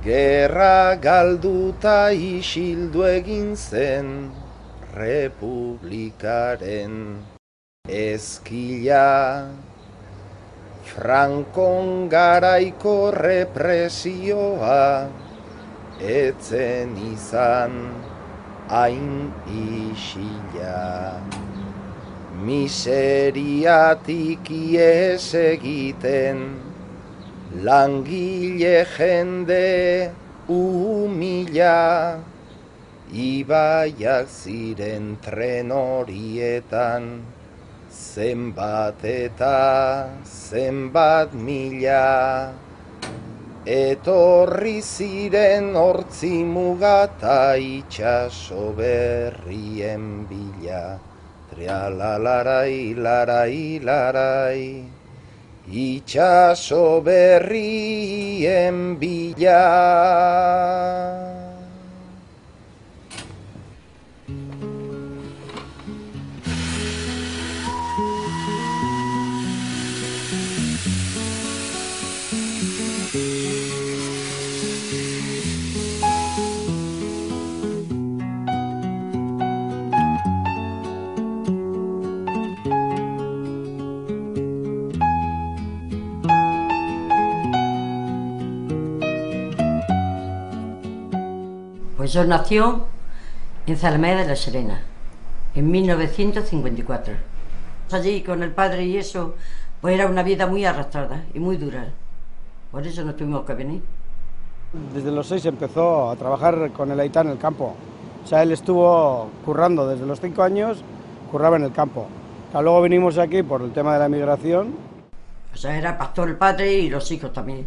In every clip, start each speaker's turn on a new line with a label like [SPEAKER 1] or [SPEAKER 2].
[SPEAKER 1] Gerra galduta isildu egin zen Republikaren ezkila. Frankon garaiko represioa etzen izan hain isila. Miseriatik ies egiten langile jende humila. Ibaiak ziren tren horietan zenbat eta zenbat mila. Etorri ziren hortzi mugata itxaso berrien bila. Trialalarai, larai, larai, itxaso berrien bila.
[SPEAKER 2] Pues yo nació en Zalamea de la Serena, en 1954. Allí con el padre y eso, pues era una vida muy arrastrada y muy dura. Por eso no tuvimos que venir.
[SPEAKER 3] Desde los 6 empezó a trabajar con el Aitá en el campo. O sea, él estuvo currando desde los 5 años, curraba en el campo. Luego vinimos aquí por el tema de la migración.
[SPEAKER 2] O sea, era pastor el padre y los hijos también.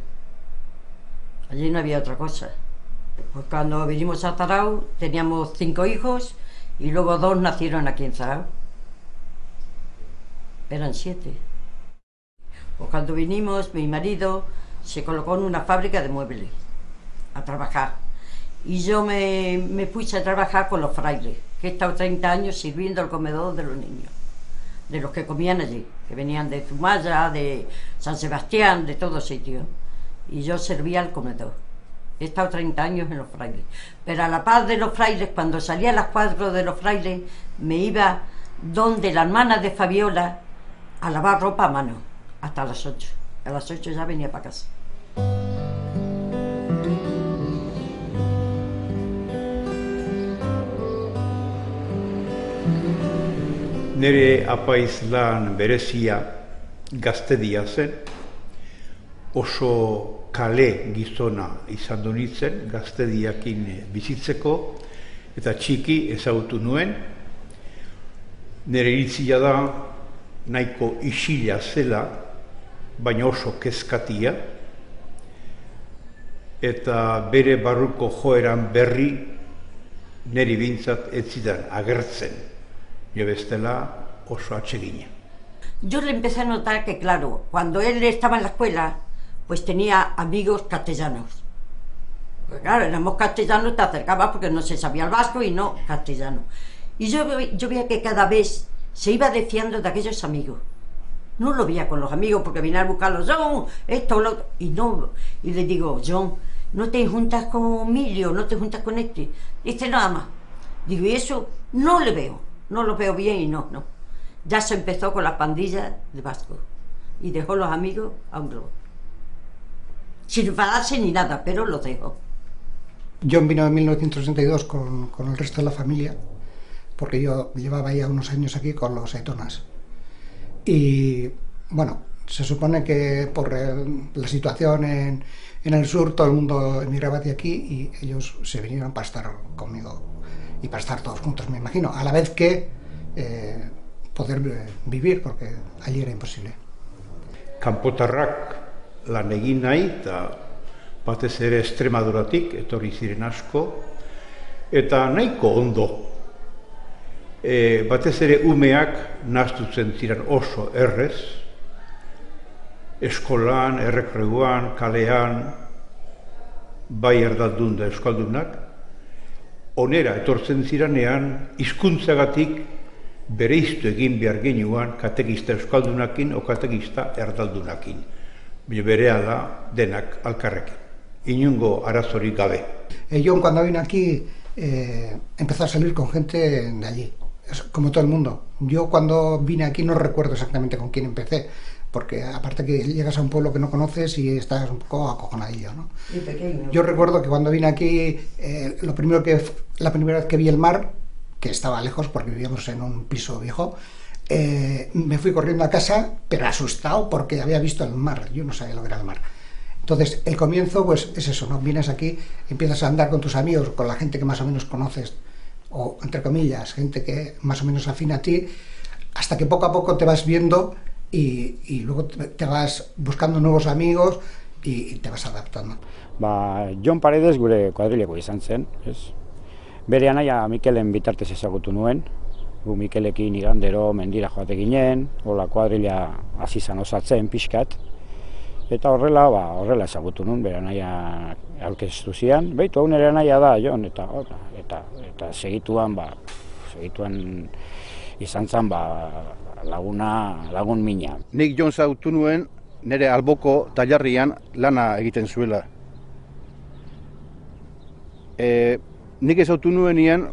[SPEAKER 2] Allí no había otra cosa. Pues cuando vinimos a Zarauz teníamos 5 hijos y luego 2 nacieron aquí en Zarauz. Eran 7. Pues cuando vinimos, mi marido se colocó en una fábrica de muebles a trabajar. Y yo me puse a trabajar con los frailes, que he estado 30 años sirviendo el comedor de los niños, de los que comían allí, que venían de Zumaya, de San Sebastián, de todos sitios. Y yo servía al comedor. He estado 30 años en los frailes. Pero a la par de los frailes, cuando salía a las 4 de los frailes, me iba donde la hermana de Fabiola a lavar ropa a mano, hasta las 8. A las 8 ya venía para casa.
[SPEAKER 4] Nere apaiz lan berezia gaztedia zen, oso kale gizona izan du nintzen gaztediakin bizitzeko, eta txiki ezagutu nuen. Nere iritzia da nahiko isila zela, baina oso kezkatia, eta bere barruko joeran berri neri bintzat ez zidan agertzen, jo bestela oso atsegina.
[SPEAKER 2] Yo le empecé a notar que, claro, cuando él estaba en la escuela, pues tenía amigos castellanos. Pues claro, éramos castellanos, te acercabas porque no se sabía el vasco y no castellano. Y yo veía que cada vez se iba desfiando de aquellos amigos. No lo veía con los amigos porque venía a buscarlos, John, esto, lo otro. Y le digo, John, no te juntas con Emilio, no te juntas con este. Dice nada más. Digo, y eso no le veo, no lo veo bien y no. Ya se empezó con las pandillas de vasco y dejó los amigos a un lado. Sin enfadarse ni nada, pero lo dejó.
[SPEAKER 5] John vino en 1962 con el resto de la familia, porque yo llevaba ya unos años aquí con los Aitonas. Y bueno, se supone que por la situación en el sur todo el mundo emigraba de aquí y ellos se vinieron para estar conmigo y para estar todos juntos, me imagino, a la vez que poder vivir, porque allí era imposible.
[SPEAKER 4] Kanpotarrak lan egin nahi, eta batez ere Extremaduratik etorri ziren asko, eta nahiko ondo. Batez ere umeak nahastutzen ziren oso errez, eskolan, errekreguan, kalean, bai erdaldun da euskaldunak, onera etortzen ziranean, hizkuntzagatik bereiztu egin behar genuan katekista euskaldunakin o katekista erdaldunakin. Berea da denak alkarrekin. inungo arazorik gabe.
[SPEAKER 5] John, cuando vino aquí, empezó a salir con gente de allí, como todo el mundo. Yo cuando vine aquí no recuerdo exactamente con quién empecé, porque aparte que llegas a un pueblo que no conoces y estás un poco acojonadillo, ¿no?
[SPEAKER 2] Y pequeño.
[SPEAKER 5] Yo recuerdo que cuando vine aquí, la primera vez que vi el mar, que estaba lejos porque vivíamos en un piso viejo, me fui corriendo a casa, pero asustado porque había visto el mar. Yo no sabía lo que era el mar. Entonces, el comienzo, pues es eso, ¿no? Vienes aquí, empiezas a andar con tus amigos, con la gente que más o menos conoces, o entre comillas, gente que más o menos afina a ti, hasta que poco a poco te vas viendo y luego te vas buscando nuevos amigos y te vas adaptando.
[SPEAKER 6] Jon Paredes gure kuadrileko izan zen, ez? Bere anaia Mikelen bitartez ezagutu nuen, gu Mikelekin igandero mendira joate ginen, hola kuadrila hasi zan osatzen pixkat, eta horrela ezagutu nuen, bere anaia aurkeztu zian, behitu hau nire anaia da, Jon, eta segituan izan zen lagun mina.
[SPEAKER 1] Nik Jon zautu nuen nire alboko tailarrian lana egiten zuela. Nik ezautu nuenean,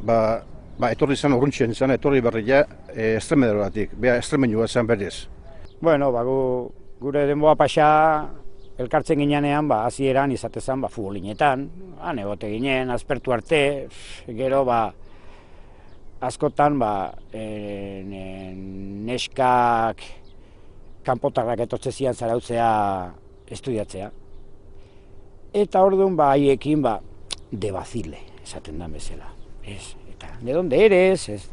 [SPEAKER 1] etorri zan urruntxen zan, etorri berria Extremeduratik, Extremeñua zan berez.
[SPEAKER 6] Bueno, gure denboa pasa elkartzen ginean, hasieran izatezan futbolinetan, han egote ginen, aspertu arte, gero askotan neskak kanpotarrak etortze zian zarautzea estudiatzea. Eta orduan haiekin de bazile, esaten da bezala. Eta, de donde eres, ez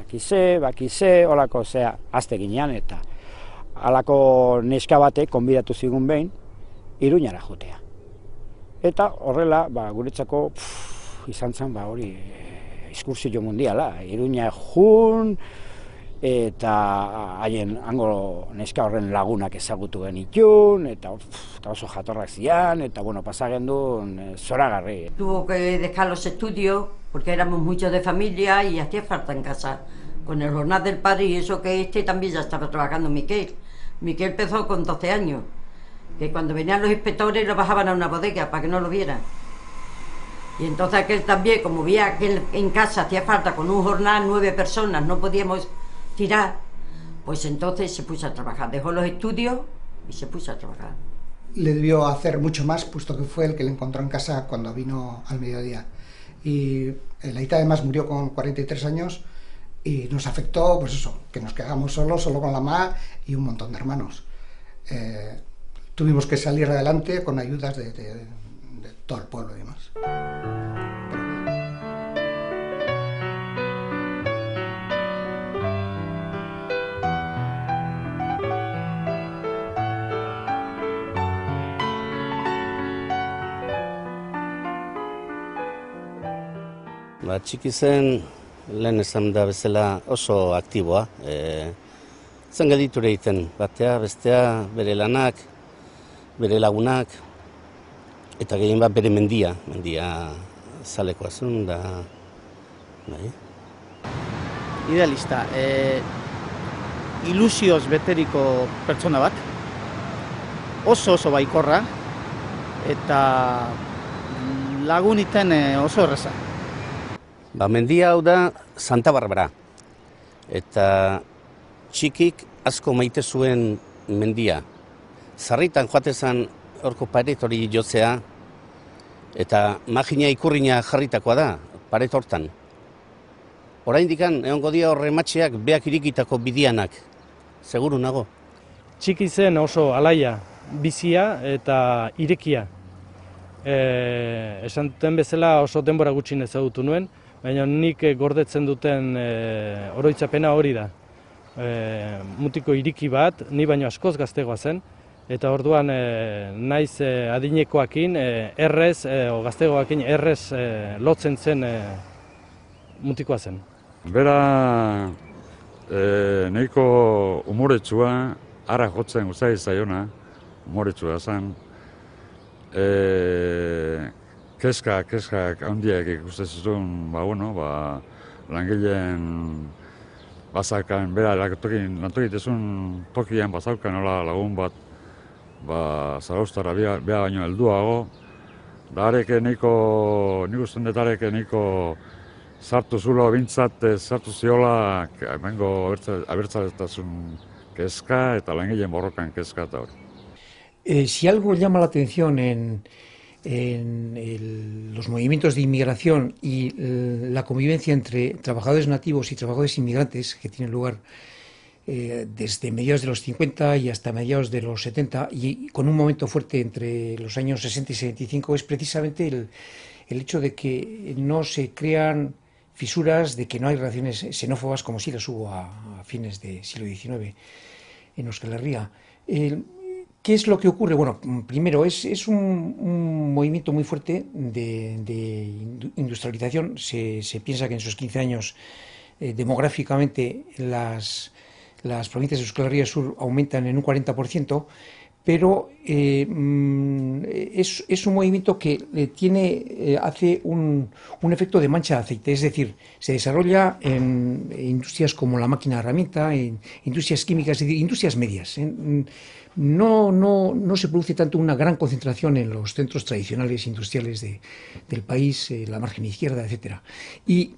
[SPEAKER 6] bakize, holako zea, azte ginean, eta halako neska bate konbidatu zigun behin, Iruñara jotea. Eta horrela, guretzako izan zen hori eskursio mundiala, Iruña jun, eta haien hango neska horren lagunak ezagutu genitun, eta oso jatorrak zian, eta pasagen duen zoragarri.
[SPEAKER 2] Tuvo que dejar los estudios porque éramos muchos de familia y hacía falta en casa. Con el jornal del padre y eso que también ya estaba trabajando Miquel. Miquel empezó con 12 años, que cuando venían los inspectores lo bajaban a una bodega para que no lo vieran. Y entonces aquel también, como veía que en casa hacía falta con un jornal 9 personas, no podíamos tirar, pues entonces se puso a trabajar, dejó los estudios y se puso a trabajar.
[SPEAKER 5] Le debió hacer mucho más, puesto que fue el que le encontró en casa cuando vino al mediodía. Y el Aita además murió con 43 años y nos afectó, pues eso, que nos quedamos solo con la mamá y un montón de hermanos. Tuvimos que salir adelante con ayudas de todo el pueblo y demás.
[SPEAKER 7] Txiki zen, lehen esan da bezala oso aktiboa. Zen gediture egiten, batea, bestea, bere lanak, bere lagunak, eta gehien bat bere mendia zalekoa zuen, da...
[SPEAKER 8] Idealista, ilusioz beteriko pertsona bat, oso baikorra, eta laguniten oso erreza.
[SPEAKER 7] Mendia hau da Santa Barbara, eta txikik asko maite zuen mendia. Zarritan joatezan horko paret hori jotzea, eta magina ikurrina jarritakoa da, paret hortan. Oraindikan egongo dira horre matxeak beak irikitako bidianak, seguru nago.
[SPEAKER 9] Txiki zen oso alaia, bizia eta irekia. Esan duten bezala oso denbora gutxin ezagutu nuen, baina nik gordetzen duten oroitzapena hori da. Mutiko iriki bat, ni baino askoz gaztegoa zen, eta orduan naiz adinekoakin errez, gaztegoakin errez lotzen zen mutikoa zen.
[SPEAKER 10] Bera nahiko umoretsua, ara jotzen guztai zaiona, umoretsua zen. Kezkak handiak ikusten zituen, langileen bazaukan, bera lantokitezun tokian bazaukan lagun bat, zaraustara bea baino helduago, dareke nahiko, nik usten dut dareke nahiko sartu zulo bintzat, sartu ziola, hemengo abertzaletasun kezka eta langileen borrokan kezka eta hori.
[SPEAKER 11] Si algo llama la atención en los movimientos de inmigración y la convivencia entre trabajadores nativos y trabajadores inmigrantes que tienen lugar desde mediados de los 50 y hasta mediados de los 70 y con un momento fuerte entre los años 60 y 75 es precisamente el hecho de que no se crean fisuras, de que no hay relaciones xenófobas como sí las hubo a fines del siglo XIX en Euskal Herria. ¿Qué es lo que ocurre? Bueno, primero, es un movimiento muy fuerte de industrialización. Se piensa que en esos 15 años demográficamente las provincias de Euskal Herria Sur aumentan en un 40%, pero es un movimiento que hace un efecto de mancha de aceite, es decir, se desarrolla en industrias como la máquina herramienta, en industrias químicas, es decir, industrias medias. No se produce tanto una gran concentración en los centros tradicionales industriales del país, la margen izquierda, etc. Y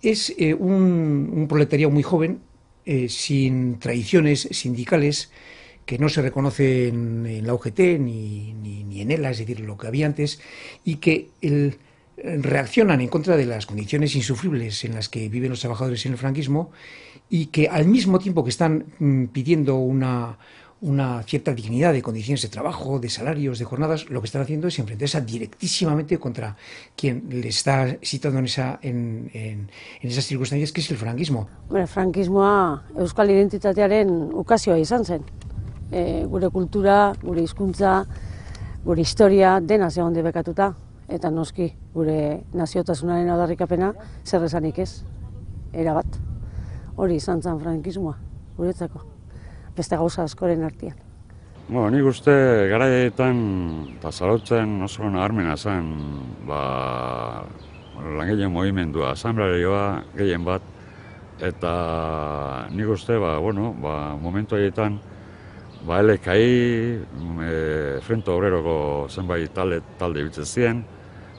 [SPEAKER 11] es un proletariado muy joven, sin tradiciones sindicales, que no se reconoce en la UGT ni en ELA, es decir, lo que había antes, y que reaccionan en contra de las condiciones insufribles en las que viven los trabajadores en el franquismo y que al mismo tiempo que están pidiendo una cierta dignidad de condiciones de trabajo, de salarios, de jornadas, lo que están haciendo es enfrentarse directísimamente contra quien le está situando en esas circunstancias, que es el franquismo.
[SPEAKER 12] Frankismoa euskal identitatearen ukazioa izan zen. Gure kultura, gure hizkuntza, gure historia dena zegoen debekatuta, eta noski gure naziotasunaren aldarrikapena zer esanik ez, erabat. Hori izan zen frankismoa, guretzako, beste gauza askoren artean.
[SPEAKER 10] Nik uste garaietan eta zarautzen oso nabarmena zen langileen mugimendua, asanblarioa gehien bat, eta nik uste momentu horietan LKI, Frente Obreroko zenbait talde ibiltzen ziren,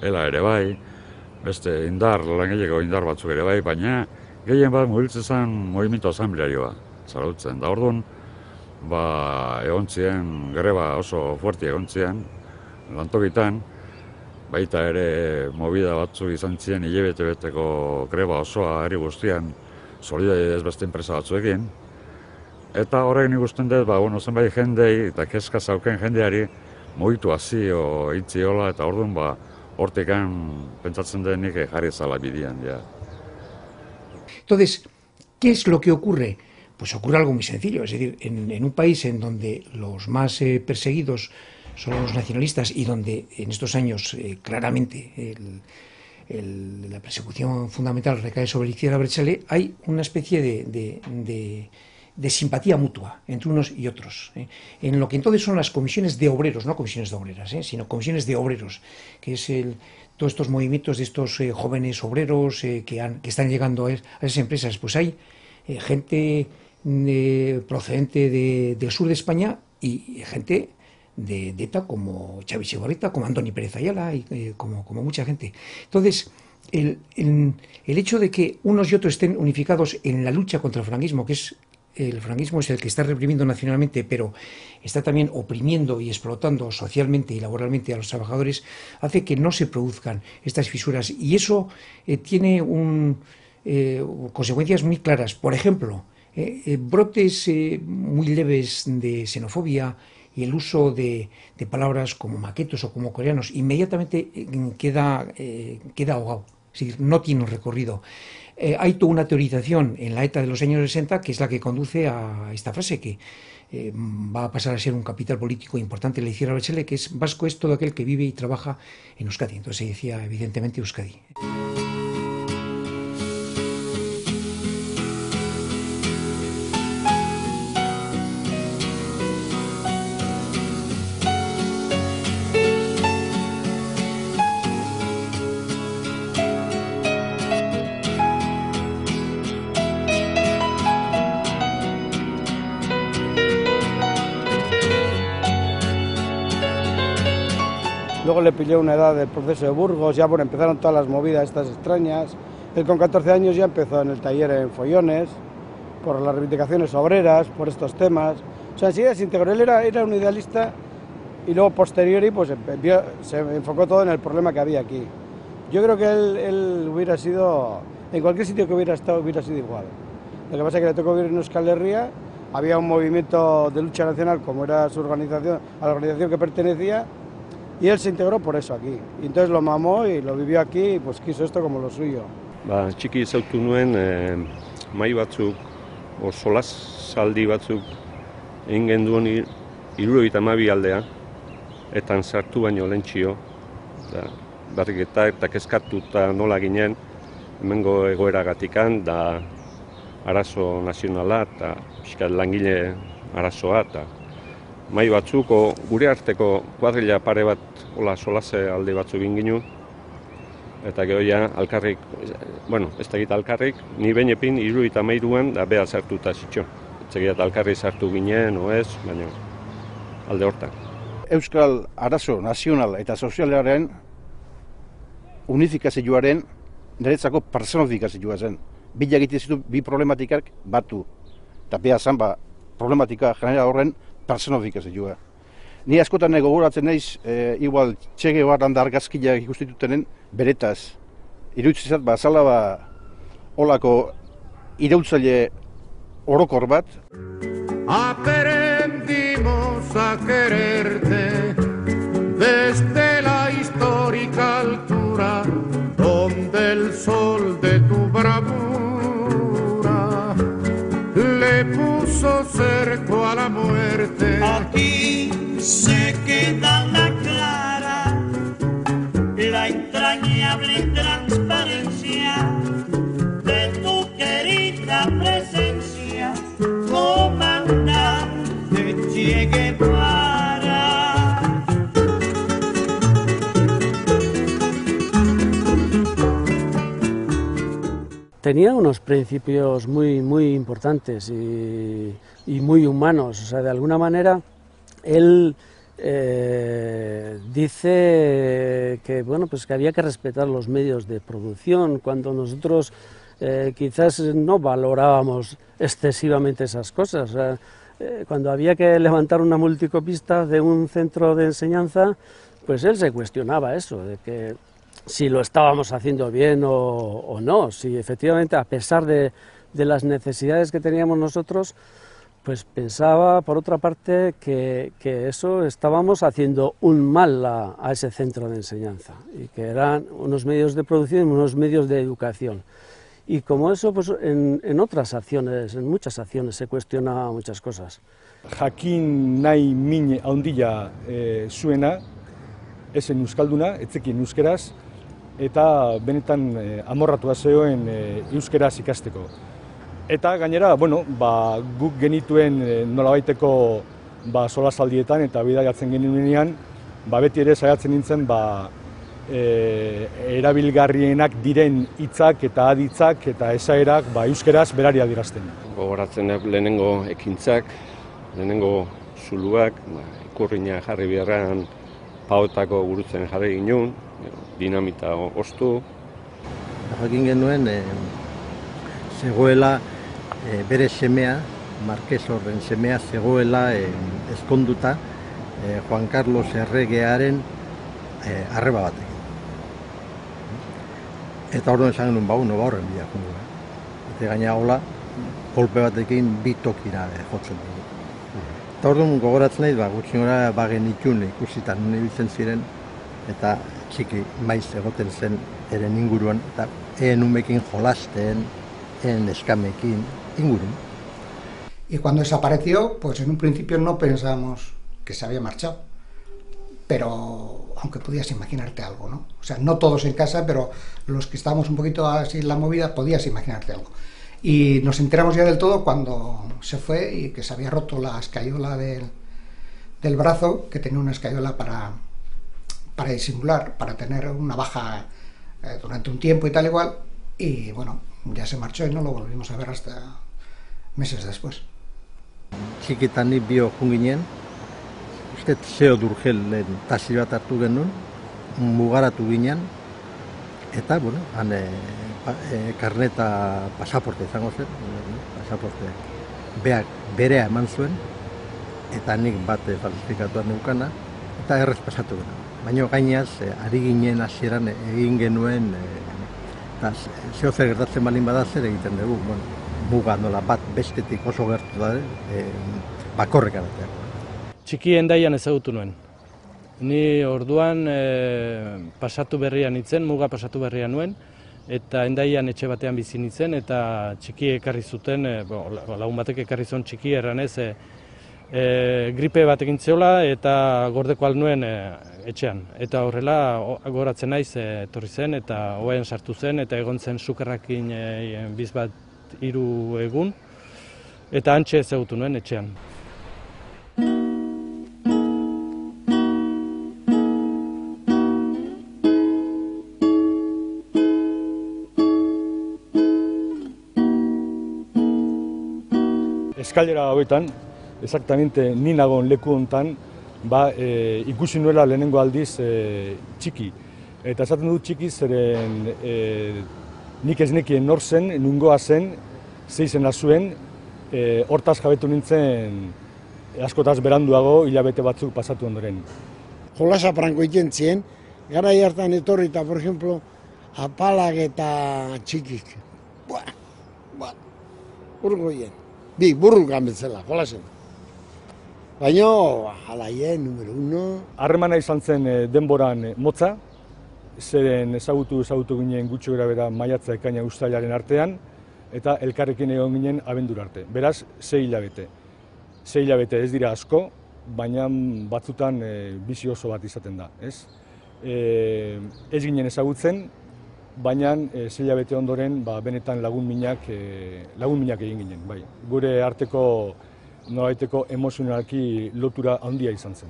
[SPEAKER 10] ELA ere bai, beste langileko indar batzuk ere bai, baina gehien bat mugitzen zen movimiento asanblarioa zarautzen. Da orduan, egon ziren, greba oso fuerte egon ziren, lantokitan, baita ere movida batzuk izan ziren hilabete-beteko greba osoa herri guztian, solidaridez beste enpresa batzuekin. Eta horrek nik usten dut, zenbait jendei eta kezka zauken jendeari mugitu hazio hitziola eta orduan hortikan pentsatzen denik jarri zala bidian.
[SPEAKER 11] Entonces, ¿qué es lo que ocurre? Pues ocurre algo muy sencillo, es decir, en un país en donde los más perseguidos son los nacionalistas y donde en estos años claramente la persecución fundamental recae sobre la izquierda abertzale, hay una especie de simpatía mutua entre unos y otros, en lo que entonces son las comisiones de obreros, no comisiones de obreras, sino comisiones de obreros, que es todos estos movimientos de estos jóvenes obreros que están llegando a esas empresas. Pues hay gente procedente del sur de España y gente de ETA como Xavi Sigorreta, como Antoni Pérez Ayala y como mucha gente. Entonces, el hecho de que unos y otros estén unificados en la lucha contra el franquismo, el franquismo es el que está reprimiendo nacionalmente, pero está también oprimiendo y explotando socialmente y laboralmente a los trabajadores, hace que no se produzcan estas fisuras. Y eso tiene consecuencias muy claras. Por ejemplo, brotes muy leves de xenofobia y el uso de palabras como maquetos o como coreanos inmediatamente queda ahogado, es decir, no tiene un recorrido. Hay toda una teorización en la ETA de los años 60 que es la que conduce a esta frase que va a pasar a ser un capital político importante en la izquierda abertzale, que es vasco es todo aquel que vive y trabaja en Euskadi. Entonces se decía evidentemente Euskadi.
[SPEAKER 3] luego le pilló una edad del proceso de Burgos, ya bueno, empezaron todas las movidas estas extrañas. Él con 14 años ya empezó en el taller en Follones, por las reivindicaciones obreras, por estos temas. O sea, enseguida se integró, él era un idealista y luego posteriori pues se enfocó todo en el problema que había aquí. Yo creo que él hubiera sido, en cualquier sitio que hubiera estado, hubiera sido igual. Lo que pasa es que le tocó vivir en Euskal Herria, había un movimiento de lucha nacional como era su organización, a la organización que pertenecía, y él se integró por eso aquí. Y entonces lo mamó y lo vivió aquí y pues quiso esto como lo suyo.
[SPEAKER 13] Txiki ezautu nuen mahai batzuk, solasaldi batzuk egin genduen 72 aldea, etan sartu baino lehentxio, berriketa eta kezkatuta nola ginen, hemengo egoeragatikan, da arazo nazionala eta pixkat langile arazoa, eta mahai batzuk, gure arteko kuadrilla pare bat solase alde batzuk egin ginen, eta gero ja alkarrik, ez da gita alkarrik, ni behin epin 73an da beha sartuta zitxo. Etxegiat alkarri sartu ginen, oez, baina alde hortan.
[SPEAKER 1] Euskal arazo nazional eta sozialaren unifikazioaren niretzako personifikazioa zen. Bila egiten zitu bi problematikak batu. Eta beha zan problematika general horren personifikazioa. Ni askotan gogoratzen naiz, igual Che Guevaran da argazkiak ikustitutenen beretaz. Iruditzen zat, zala olako irautzaile orokor bat.
[SPEAKER 14] Aprendimos a quererte desde la histórica altura donde el sol de tu bravura le puso cerco a la muerte.
[SPEAKER 15] Aquí se queda la clara, la entrañable transparencia de tu querida presencia, comandante Che Guevara.
[SPEAKER 12] Tenía unos principios muy importantes y muy humanos. O sea, de alguna manera, él dice que, bueno, pues que había que respetar los medios de producción cuando nosotros quizás no valorábamos excesivamente esas cosas. O sea, cuando había que levantar una multicopista de un centro de enseñanza, pues él se cuestionaba eso, de que si lo estábamos haciendo bien o no, si efectivamente, a pesar de las necesidades que teníamos nosotros, pues pensaba, por otra parte, que eso estábamos haciendo un mal a ese centro de enseñanza, y que eran unos medios de producción y unos medios de educación. Y como eso, pues en otras acciones, en muchas acciones, se cuestiona muchas cosas.
[SPEAKER 16] Jakin nahi min handia zuena, esen euskalduna, etzekien euskeraz, eta benetan amorratua zegoen euskeraz ikasteko. Eta gainera, guk genituen nolabaiteko solasaldietan eta bidaiatzen genuenean, beti ere saiatzen nintzen erabilgarrienak diren hitzak eta aditzak eta esaerak euskeraz berari adierazten.
[SPEAKER 13] Gogoratzen lehenengo ekintzak, lehenengo zuluak, ikurriña jarri beharrean paotako gurutzen jarri ginen, dinamita ostu.
[SPEAKER 17] Jakin genuen, zegoela bere semea, Marquez horren semea, zegoela ezkonduta Juan Carlos erregearen arreba batekin. Eta orduan esan genuen, horren bila jungo. Eta gaina hola, kolpe batekin bi tokira jotzen dugu. Eta orduan gogoratzen nahi, gutxi gora genitun ikusitan nune biltzen ziren, eta txiki maiz egoten zen eren inguruan, eta umekin jolasten, eskamekin, ingurun.
[SPEAKER 5] Y cuando desapareció, pues en un principio no pensábamos que se había marchado, pero aunque podías imaginarte algo, ¿no? O sea, no todos en casa, pero los que estábamos un poquito así en la movida, podías imaginarte algo. Y nos enteramos ya del todo cuando se fue y que se había roto la escayola del brazo, que tenía una escayola para disimular, para tener una baja durante un tiempo y tal igual, y bueno, ya se marchó y no lo volvimos a ver hasta meses después.
[SPEAKER 17] Txikitan ni bio junginen, uste zeo durgelen tasi bat hartu genuen, mugaratu ginen, eta, bueno, han karneta pasaporte izango zen, pasaporte berea eman zuen, eta nik bat falsifikatuan neukana, eta errez pasatu gena. Baina gainaz, ari ginen hasieran egin genuen, eta zeo zer gertatzen balin bada zer egiten dugu, muga nola bat bestetik oso gertu da, bakorrek arateak.
[SPEAKER 9] Txiki Hendaian ezagutu nuen. Ni orduan pasatu berrian nintzen, muga pasatu berrian nuen, eta Hendaian etxe batean bizi nintzen, eta txiki ekarri zuten, lagun batek ekarri zuen txiki erranez, gripe bat egin zeola eta gordeko alnuen etxean. Eta horrela goratzen naiz etorri zen eta oain sartu zen eta egon zen sukarrakin biz bat 3 egun eta hantxe ezagutu nuen etxean.
[SPEAKER 16] Eskailera hauetan, exactamente ni nagoen leku hontan, ikusi nuela lehenengo aldiz txiki. Eta esaten dut txiki zeren nik ez nekien nor zen, nungoa zen, ze izena zuen, hortaz jabetu nintzen askotaz beranduago hilabete batzuk pasatu ondoren.
[SPEAKER 18] Jolasa Franko egiten zien, garai hartan etorrita, por ejemplo, apalak eta txikik. Urgoien. Bi, burrukan betzela, jolasen. Baina, alaien, numero 1.
[SPEAKER 16] Harremana izan zen denboran motza, zeren ezagutu ginen gutxi gorabehera maiatza ekaina uztailaren artean, eta elkarrekin egon ginen abendura arte. Beraz, 6 hilabete. 6 hilabete ez dira asko, baina batzutan bizi oso bat izaten da, ez? Ez ginen ezagutzen, baina 6 hilabete ondoren benetan lagun minak egin ginen, bai. Gure arteko nolabaiteko emozionalki lotura handia izan zen.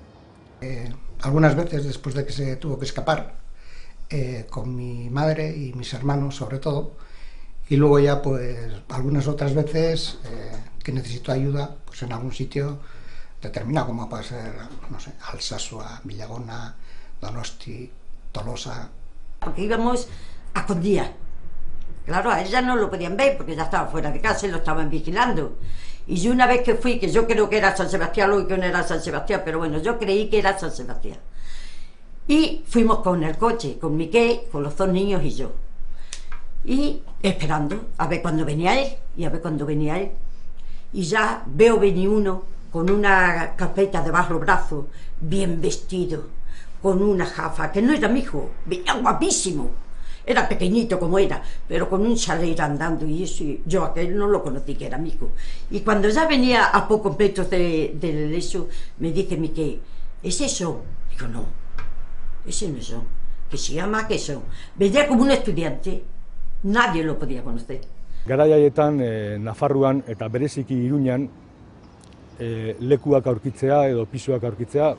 [SPEAKER 5] Algunas veces después de que se tuvo que escapar, con mi madre y mis hermanos sobre todo, y luego ya pues algunas otras veces que necesito ayuda pues en algún sitio determinado, como puede ser, no sé, Alsasua, Villagona, Donosti, Tolosa.
[SPEAKER 2] Porque íbamos a Condía. Claro, a ella no lo podían ver porque ya estaba fuera de casa y lo estaban vigilando. Y yo una vez que fui, que yo creo que era San Sebastián, luego que no era San Sebastián, pero bueno, yo creí que era San Sebastián. Y fuimos con el coche, con Miquel, con los 2 niños y yo. Y esperando a ver cuándo venía él y a ver cuándo venía él. Y ya veo venir uno con una carpeta debajo del brazo, bien vestido, con una jafa, que no era mi hijo, venía guapísimo. Era pequeñito como era, pero con un chalero andando y eso, y yo aquel no lo conocí que era mi hijo. Y cuando ya venía a pocos metros del eso, me dice Miquel, ¿es eso? Digo, no, ese no son, que se llama que son. Venía como un estudiante, nadie lo podía conocer.
[SPEAKER 16] Garai haietan Nafarroan eta bereziki Iruñan lekuak aurkitzea edo pisuak aurkitzea,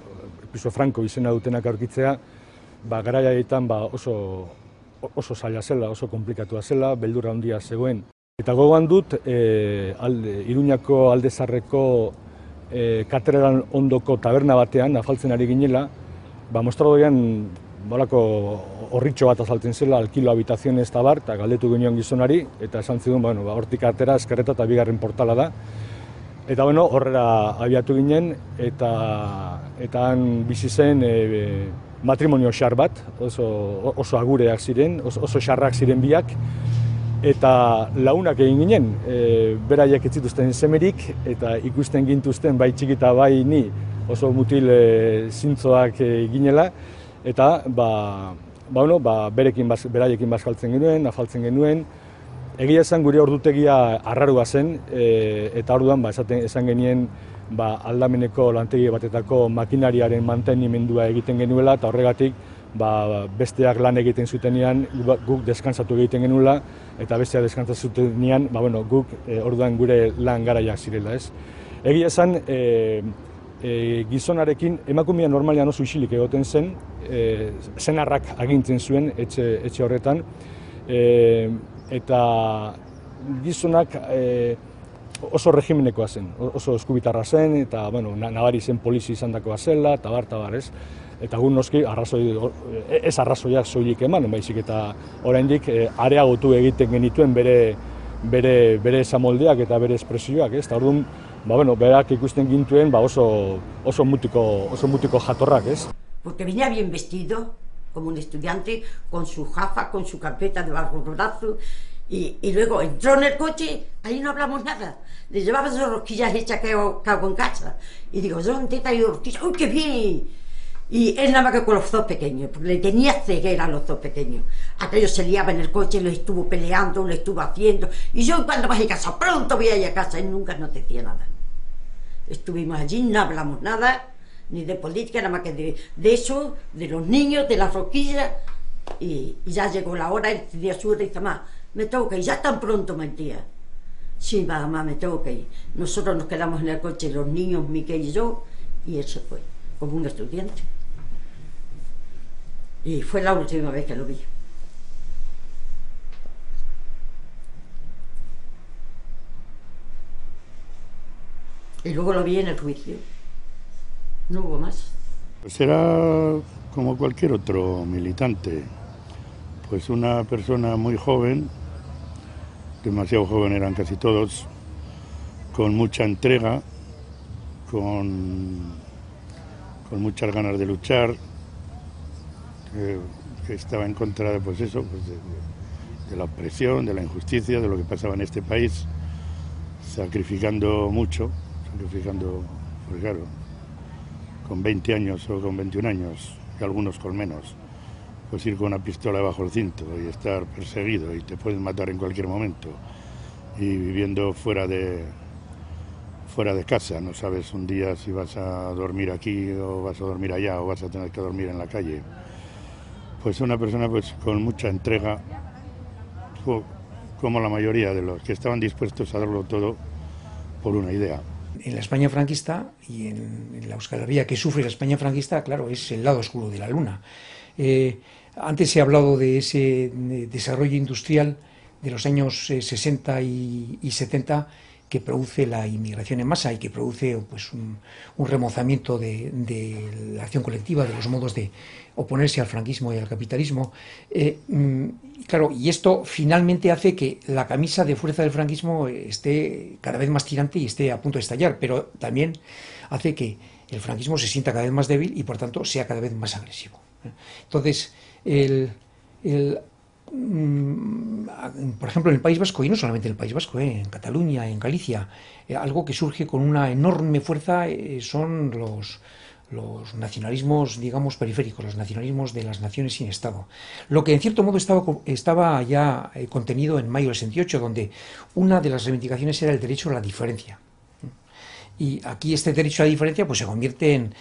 [SPEAKER 16] piso franko izena dutenak aurkitzea, garai haietan oso zaila zela, oso komplikatua zela, beldurra handia zegoen. Eta gogoan dut, Iruñako Aldezarreko katedralan ondoko taberna batean, afaltzen ari ginela, mostradoian balako horritxo bat azaltzen zela, alkilo habitaziones eta bar, eta galdetu genion gizonari, eta esan zidun, hortik atera, eskerreta eta 2. portala da. Eta horrela abiatu ginen, eta han bizi zen matrimonio xar bat, oso agureak ziren, oso xarrak ziren biak, eta launak egin ginen, beraiek ez zituzten semerik, eta ikusten gintuzten bai txikita bai ni oso mutil zintzoak ginela, eta beraiekin bazkaltzen genuen, afaltzen genuen. Egia esan gure ordutegia arrarua zen, eta orduan esan genien aldameneko lantegi batetako makinariaren mantenimendua egiten genuela, eta horregatik besteak lan egiten zutenean guk deskantzatu egiten genuela, eta besteak deskantzatu zutenean guk orduan gure lan garaiak zirela, ez. Egia esan gizonarekin emakumea normalean oso isilik egoten zen, senarrak agintzen zuen etxe horretan, eta gizonak oso regimenekoa zen, oso eskubitarra zen, eta nabari zen polizia izandakoa zela, eta bar, ez. eta gu noski ez arrazoiak soilik eman, baizik eta oraindik areagotu egiten genituen bere esamoldeak eta bere espresioak, ez? Eta orduan, berak ikusten gintuen oso mutiko jatorrak, ez?
[SPEAKER 2] Porque venía bien vestido, como un estudiante, con su jafa, con su carpeta debajo del brazo, y luego entró en el coche, ahí no hablamos nada. Le llevaba sus rosquillas hechas que hago en casa. Y digo, ¿dónde te ha ido rosquillas? ¡Uy, qué bien! Y él nada más que con los dos pequeños, porque le tenía ceguera a los dos pequeños. Aquello se liaba en el coche, lo estuvo peleando, lo estuvo haciendo. Y yo, cuando vas a casa, pronto voy a ir a casa. Él nunca nos decía nada. Estuvimos allí, no hablamos nada, ni de política, nada más que de eso, de los niños, de las rosquillas. Y ya llegó la hora, él decía su hora y dice, mamá, me tengo que ir, ya tan pronto, mentira. Sí, mamá, me tengo que ir. Nosotros nos quedamos en el coche, los niños, Miquel y yo, y él se fue, como un estudiante. Y fue la última vez que lo vi. Y luego lo vi en el juicio. No hubo más.
[SPEAKER 19] Pues era como cualquier otro militante. Pues una persona muy joven, demasiado joven eran casi todos, con mucha entrega, con muchas ganas de luchar, que estaba en contra de la opresión, de la injusticia, de lo que pasaba en este país, sacrificando mucho, pues claro, con 20 años o con 21 años, y algunos con menos, pues ir con una pistola bajo el cinto y estar perseguido y te pueden matar en cualquier momento, y viviendo fuera de casa, no sabes un día si vas a dormir aquí o vas a dormir allá o vas a tener que dormir en la calle. Pues una persona pues con mucha entrega, como la mayoría de los que estaban dispuestos a darlo todo por una idea.
[SPEAKER 11] En la España franquista y en la Euskal Herria que sufre la España franquista, claro, es el lado oscuro de la luna. Antes se ha hablado de ese desarrollo industrial de los años 60 y 70 que produce la inmigración en masa y que produce pues, un remozamiento de la acción colectiva, de los modos de oponerse al franquismo y al capitalismo. Claro, y esto finalmente hace que la camisa de fuerza del franquismo esté cada vez más tirante y esté a punto de estallar, pero también hace que el franquismo se sienta cada vez más débil y por tanto sea cada vez más agresivo. Entonces, por ejemplo, en el País Vasco, y no solamente en el País Vasco, en Cataluña, en Galicia, algo que surge con una enorme fuerza son los nacionalismos, digamos, periféricos, los nacionalismos de las naciones sin Estado. Lo que en cierto modo estaba ya contenido en mayo del 68, donde una de las reivindicaciones era el derecho a la diferencia. Y aquí este derecho a la diferencia pues, se convierte en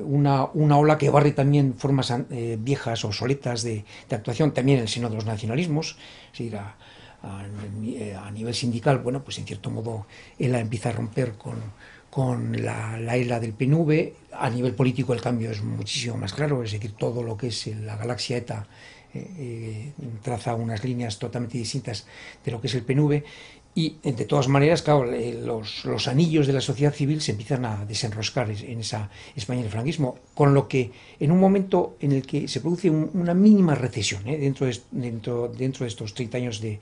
[SPEAKER 11] una ola que barre también formas viejas, obsoletas de actuación, también en el seno de los nacionalismos. Es decir, a nivel sindical, bueno, pues en cierto modo ELA empieza a romper con la ELA del PNV. A nivel político el cambio es muchísimo más claro, es decir, todo lo que es la galaxia ETA traza unas líneas totalmente distintas de lo que es el PNV. Y de todas maneras, claro, los anillos de la sociedad civil se empiezan a desenroscar en esa España del franquismo, con lo que en un momento en el que se produce una mínima recesión dentro de estos 30 años de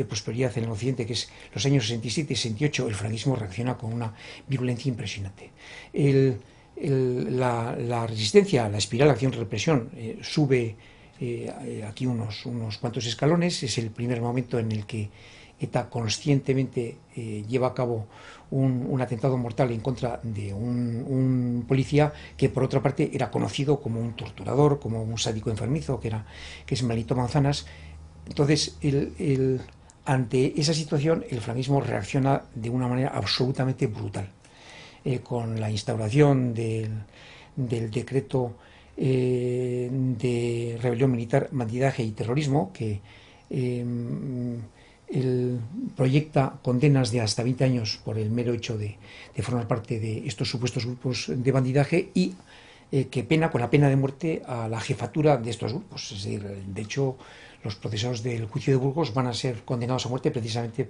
[SPEAKER 11] prosperidad en el occidente, que es los años 67 y 68, el franquismo reacciona con una virulencia impresionante. La resistencia, la espiral de acción-represión sube aquí unos cuantos escalones. Es el primer momento en el que ETA conscientemente lleva a cabo un atentado mortal en contra de un policía que por otra parte era conocido como un torturador, como un sádico enfermizo, que es Melito Manzanas. Entonces, ante esa situación, el franquismo reacciona de una manera absolutamente brutal, con la instauración del decreto de rebelión militar, bandidaje y terrorismo, que proyecta condenas de hasta 20 años por el mero hecho de formar parte de estos supuestos grupos de bandidaje, y que pena con la pena de muerte a la jefatura de estos grupos. Es decir, de hecho, los procesados del juicio de Burgos van a ser condenados a muerte precisamente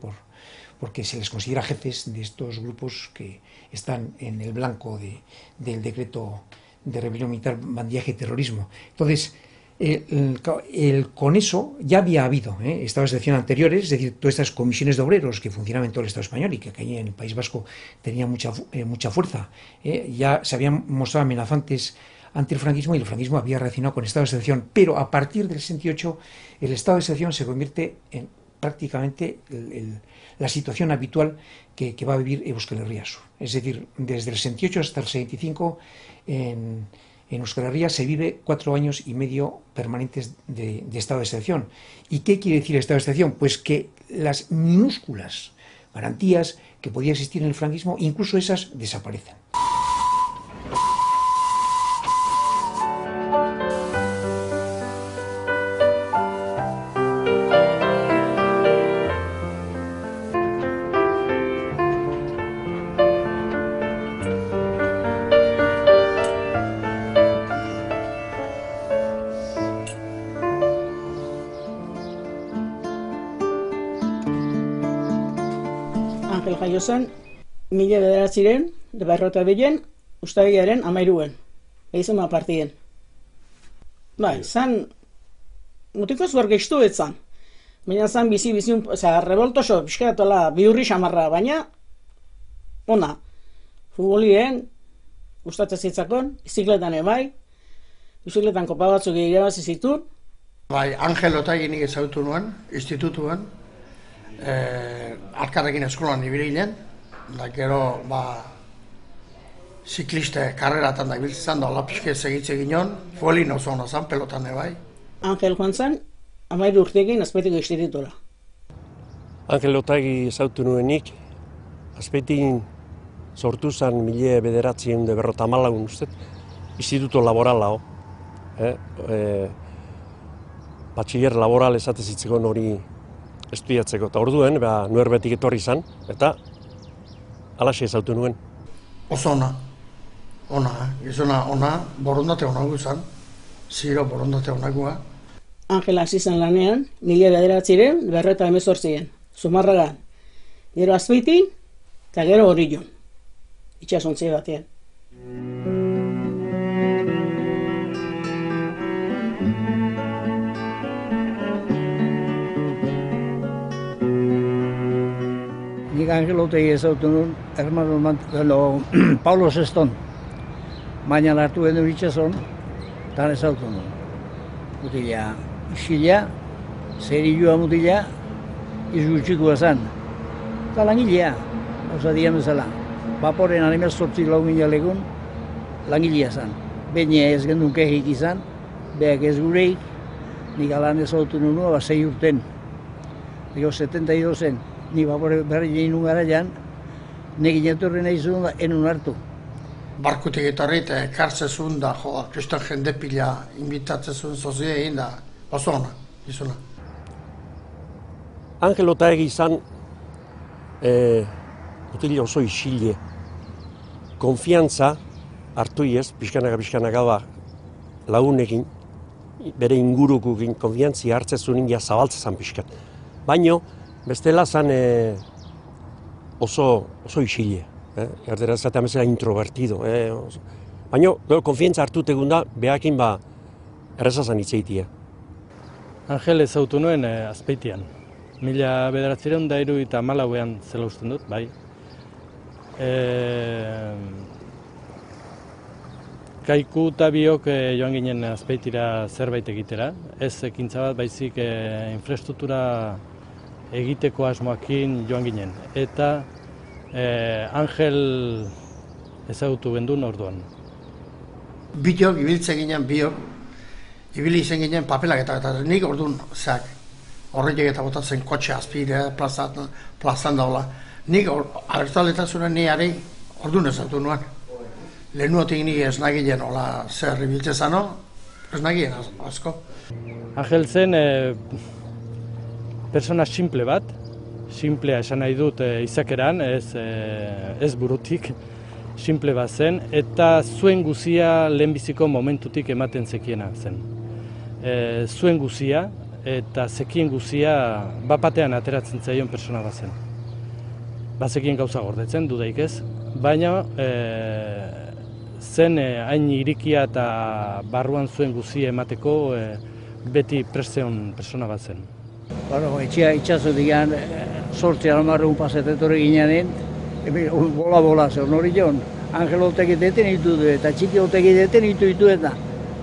[SPEAKER 11] porque se les considera jefes de estos grupos que están en el blanco del decreto de rebelión militar, bandidaje y terrorismo. Entonces, con eso ya había habido estados de excepción anteriores, es decir, todas estas comisiones de obreros que funcionaban en todo el Estado español y que aquí en el País Vasco tenían mucha fuerza. Ya se habían mostrado amenazantes ante el franquismo y el franquismo había reaccionado con estados de excepción, pero a partir del 68 el estado de excepción se convierte en prácticamente la situación habitual que va a vivir Euskal Herria Sur. Es decir, desde el 68 hasta el 65 en Euskal Herria se vive 4 años y medio permanentes de estado de excepción. ¿Y qué quiere decir estado de excepción? Pues que las minúsculas garantías que podía existir en el franquismo, incluso esas desaparecen.
[SPEAKER 20] Angel jaio zen, 1952 ustailaren 13. Eizuma partien. Bai, zan, mutiko zuer gehiztu etzan. Baina zan bizi-biziun, revoltoso, pixkatola, bihurri xamarra, baina, ona, futbolien, gustatzen zitzakon, bizikletan bai, bizikletan kopa batzuk irabazi zituen.
[SPEAKER 21] Bai, Angel Otaginik ezagutu nuen, institutuan, alkarrekin eskolan ibili ginen, da gero, zikliste karreratan da ibiltzen da, hola pixke segitze ginen, futbolin oso hona zan, pelotan bai.
[SPEAKER 20] Angel joan zen, 13 urteekin Azpeitiko institutura.
[SPEAKER 22] Angel Otagi ezagutu nuenik, Azpeitin sortu zen 1954 uste, instituto laborala, batxiller laboral esate zitzekon hori estudiatzeko, eta orduen, nuerbetik etorri zen, eta alaxe ezagutu nuen.
[SPEAKER 21] Oso gizona ona, borondate onagu zen, ziro borondate onagua.
[SPEAKER 20] Angela hasi zen lanean, 1918 Zumarragan, gero Azpeitin, eta gero Orillon, itxasontzi batean.
[SPEAKER 23] Nik Angel Otegi ezagutu nuen, Paulo VI, baina hartu genuen itxason, eta ezagutu nuen. Mutila, isila, zerilua mutila, izgutxikoa zen. Eta langilea, oza dian bezala. Vaporen animez 8 legun, langilea zen. Baina ez gendun kehik izan, behak ez gureik, nik alan ezagutu nuen, 6 urten. Ego 72 zen. Ni vapore berri egin garaian, nekin etorri nahi zuen enun hartu.
[SPEAKER 21] Barkutik etorri eta ekartzezun da, kriston jende pila inbitatzezun sozia egin da, oso ona, izuna.
[SPEAKER 22] Angel Otagi izan, mutila oso isile, konfiantza hartu iez, pixkanaka lagunekin, bere ingurukukin konfiantzia hartzezunin ja zabaltzezan pixkat. Baino, bestela zan oso isile, erdera zatean bezala introvertido. Baina, konfientza hartu tegun da, behakin errezazan itzeitia.
[SPEAKER 9] Angel ezagutu nuen Azpeitian. 1974an zela usten dut, bai. Kaiku eta biok joan ginen Azpeitira zerbait egitera. Ez ekintza bat, baizik infrastruktura egiteko asmoakin joan ginen. Eta Angel ezagutu gendun orduan.
[SPEAKER 21] Biok, ibiltzen ginen biok, ibili izen ginen papelak eta nik orduan zeak horretik eta botatzen kotxe azpire, plazan daula. Nik abertzaletazunen niari orduan ezagutu nuen. Lehenuotik nik ez nagien hola zer ibiltzen zano, ez nagien asko.
[SPEAKER 9] Angel zen persona simple bat, simplea esan nahi dut izakeran, ez burutik. simple bat zen, eta zuen guzia lehenbiziko momentutik ematen zekiena zen. Zuen guzia eta zekien guzia bapatean ateratzen zaion persona bat zen. Bazekien gauza gordetzen, dudaik ez, baina zen hain irikia eta barruan zuen guzia emateko beti presteon persona bat zen.
[SPEAKER 23] Bueno, itxaso digan, sortzi almarreun pasetetorri ginean, bola, zer nori joan, Angel Otegi detenitu du eta Txiki Otegi detenitu ditu eta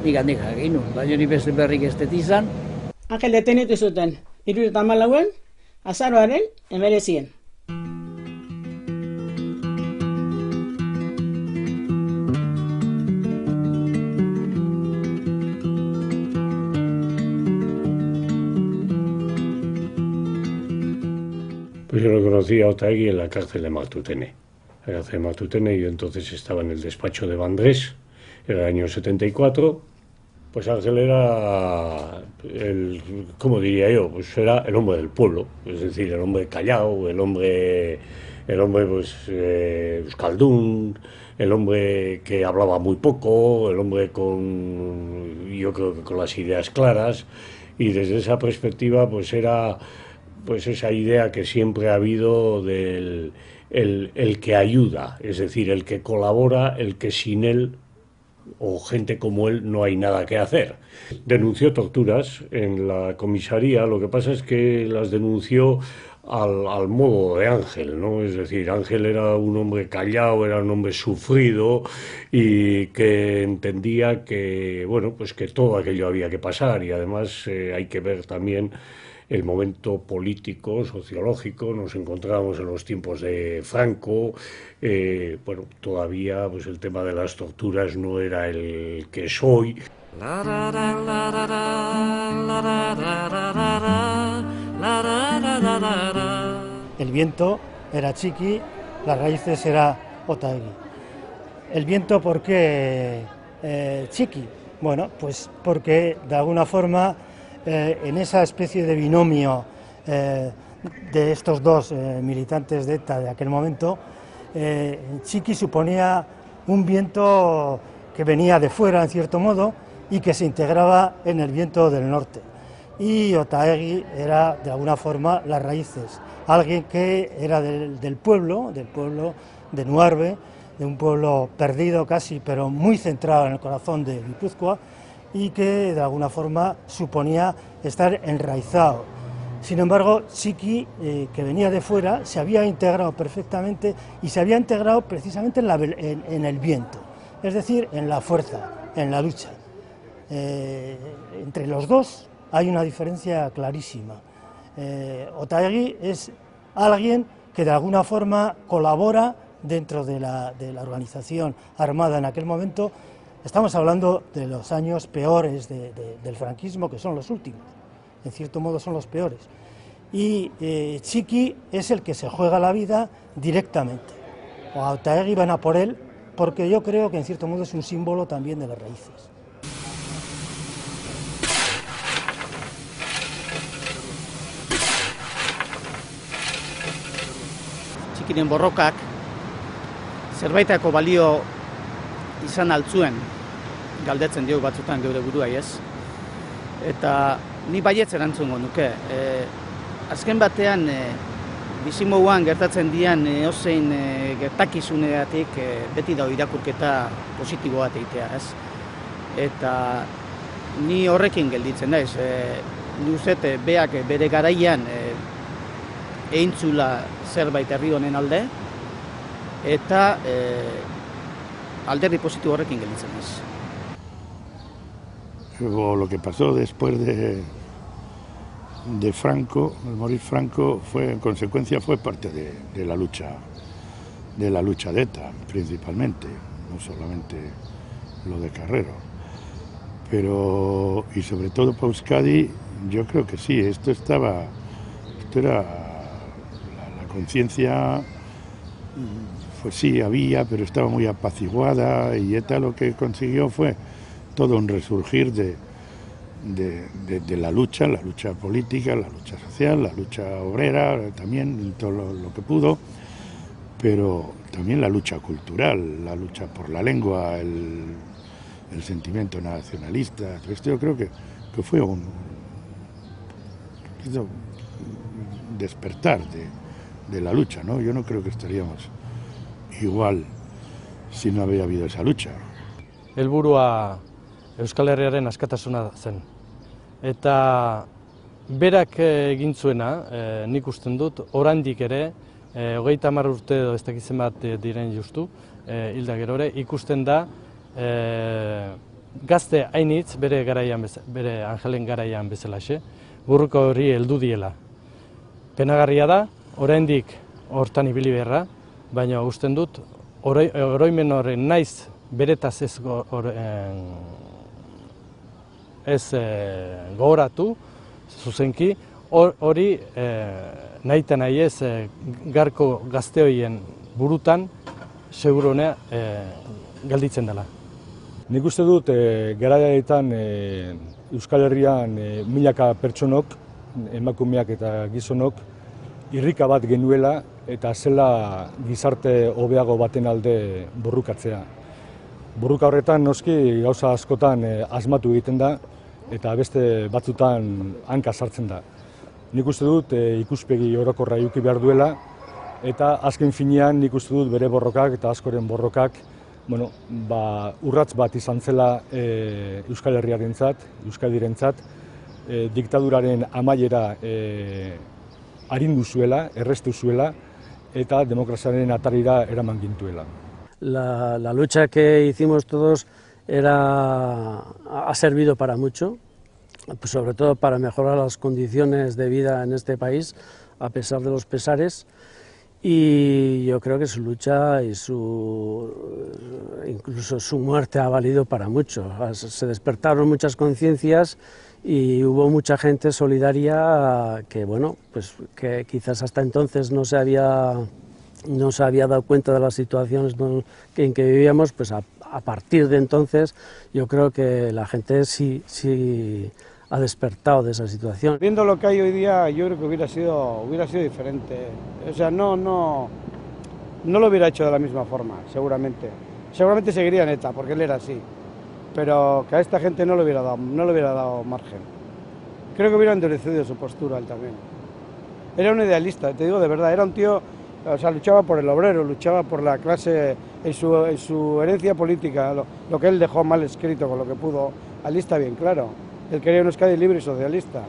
[SPEAKER 23] nik egin nuen, baina ni beste berrik ez dut izan.
[SPEAKER 20] Angel detenitu zuten, 74 azaroaren 19.
[SPEAKER 4] Pues yo lo conocí a Otaegui en la cárcel de Martutene. En la cárcel de Martutene, yo entonces estaba en el despacho de Vandrés, era el año 74. Pues Ángel era, ¿cómo diría yo? Pues era el hombre del pueblo, es decir, el hombre callado, el hombre pues euskaldún, el hombre que hablaba muy poco, el hombre yo creo que con las ideas claras, y desde esa perspectiva pues era pues esa idea que siempre ha habido del el que ayuda, es decir, el que colabora, el que sin él o gente como él no hay nada que hacer. Denunció torturas en la comisaría, lo que pasa es que las denunció al modo de Ángel, ¿no? Es decir, Ángel era un hombre callado, era un hombre sufrido y que entendía que, bueno, pues que todo aquello había que pasar, y además hay que ver también el momento político, sociológico. Nos encontrábamos en los tiempos de Franco, bueno, todavía pues el tema de las torturas no era el que es hoy.
[SPEAKER 6] El viento era Txiki, las raíces era Otaegui. El viento, ¿por qué Txiki? Bueno, pues porque de alguna forma en esa especie de binomio de estos dos militantes de ETA de aquel momento, Txiki suponía un viento que venía de fuera, en cierto modo, y que se integraba en el viento del norte. Y Otaegui era, de alguna forma, las raíces. Alguien que era del pueblo de Nuarbe, de un pueblo perdido casi, pero muy centrado en el corazón de Guipúzcoa, y que de alguna forma suponía estar enraizado. Sin embargo, Txiki, que venía de fuera, se había integrado perfectamente, y se había integrado precisamente en el viento, es decir, en la fuerza, en la lucha. Entre los dos hay una diferencia clarísima. Otaegui es alguien que de alguna forma colabora dentro de la organización armada en aquel momento. Estamos hablando de los años peores del franquismo, que son los últimos, en cierto modo son los peores. Y Txiki es el que se juega la vida directamente. A Otaegui van a por él, porque yo creo que en cierto modo es un símbolo también de las raíces.
[SPEAKER 8] Txikiren borrokak zerbaitako balio izan altzuen, galdetzen diogu batzutan geure buruai, ez? Eta ni baietz erantzungo nuke. Azken batean, bizimoguan gertatzen dian ozein gertakizunegatik beti da irakurketa positibo bat egitea, ez? Eta ni horrekin gelditzen naiz. Ni uzet, beak bere garaian eintzula zerbait herri honen alde, eta alderdi positibo horrekin gelditzen naiz.
[SPEAKER 19] Lo que pasó después de Franco, al morir Franco, en consecuencia fue parte de la lucha de ETA, principalmente, no solamente lo de Carrero. Pero, y sobre todo para Euskadi, yo creo que sí, esto era la conciencia, pues sí, había, pero estaba muy apaciguada, y ETA lo que consiguió fue todo un resurgir de la lucha política, la lucha social, la lucha obrera, también todo lo que pudo, pero también la lucha cultural, la lucha por la lengua, el sentimiento nacionalista. Esto yo creo que fue un despertar de la lucha, ¿no? Yo no creo que estaríamos igual si no había habido esa lucha.
[SPEAKER 9] Helburua Euskal Herriaren askatasuna zen. Eta berak egin zuena, nik usten dut, oraindik ere, 30 urte edo ez dakizen bat diren justu, hilda gerore, ikusten da gazte hainitz bere Angelen garaian bezalaxe, burruko hori heldu diela. Penagarria da, oraindik hortan ibili beharra, baina usten dut, oroimen horren naiz beretaz ez gogoratu, zuzenki, hori nahita nahi ez garko gazteoien burutan seguronea galditzen dela.
[SPEAKER 16] Nik uste dut garaietan Euskal Herrian milaka pertsonok, emakumeak eta gizonok, irrika bat genuela eta zela gizarte hobeago baten alde borrukatzea. Borruka horretan noski gauza askotan asmatu egiten da eta beste batzutan hanka sartzen da. Nik uste dut ikuspegi orokorra eduki behar duela eta azken finean nik uste dut bere borrokak eta askoren borrokak urrats bat izan zela Euskal Herriarentzat, Euskadirentzat, diktaduraren amaiera arindu zuela, errestu zuela eta demokraziaren atarira eraman gintuela.
[SPEAKER 3] La lucha que hicimos todos ha servido para mucho, pues sobre todo para mejorar las condiciones de vida en este país, a pesar de los pesares, y yo creo que su lucha y incluso su muerte ha valido para mucho. Se despertaron muchas conciencias y hubo mucha gente solidaria que, bueno, pues que quizás hasta entonces no se había dado cuenta de las situaciones en que vivíamos, pues a partir de entonces yo creo que la gente sí ha despertado de esa situación.
[SPEAKER 7] Viendo lo que hay hoy día, yo creo que hubiera sido diferente. O sea, no lo hubiera hecho de la misma forma, seguramente. Seguramente seguiría en ETA, porque él era así. Pero que a esta gente no le hubiera dado margen. Creo que hubiera endurecido su postura él también. Era un idealista, te digo de verdad, era un tío, o sea, luchaba por el obrero, luchaba por la clase, en su herencia política, lo que él dejó mal escrito con lo que pudo, allí está bien claro. Él quería un Euskadi libre y socialista,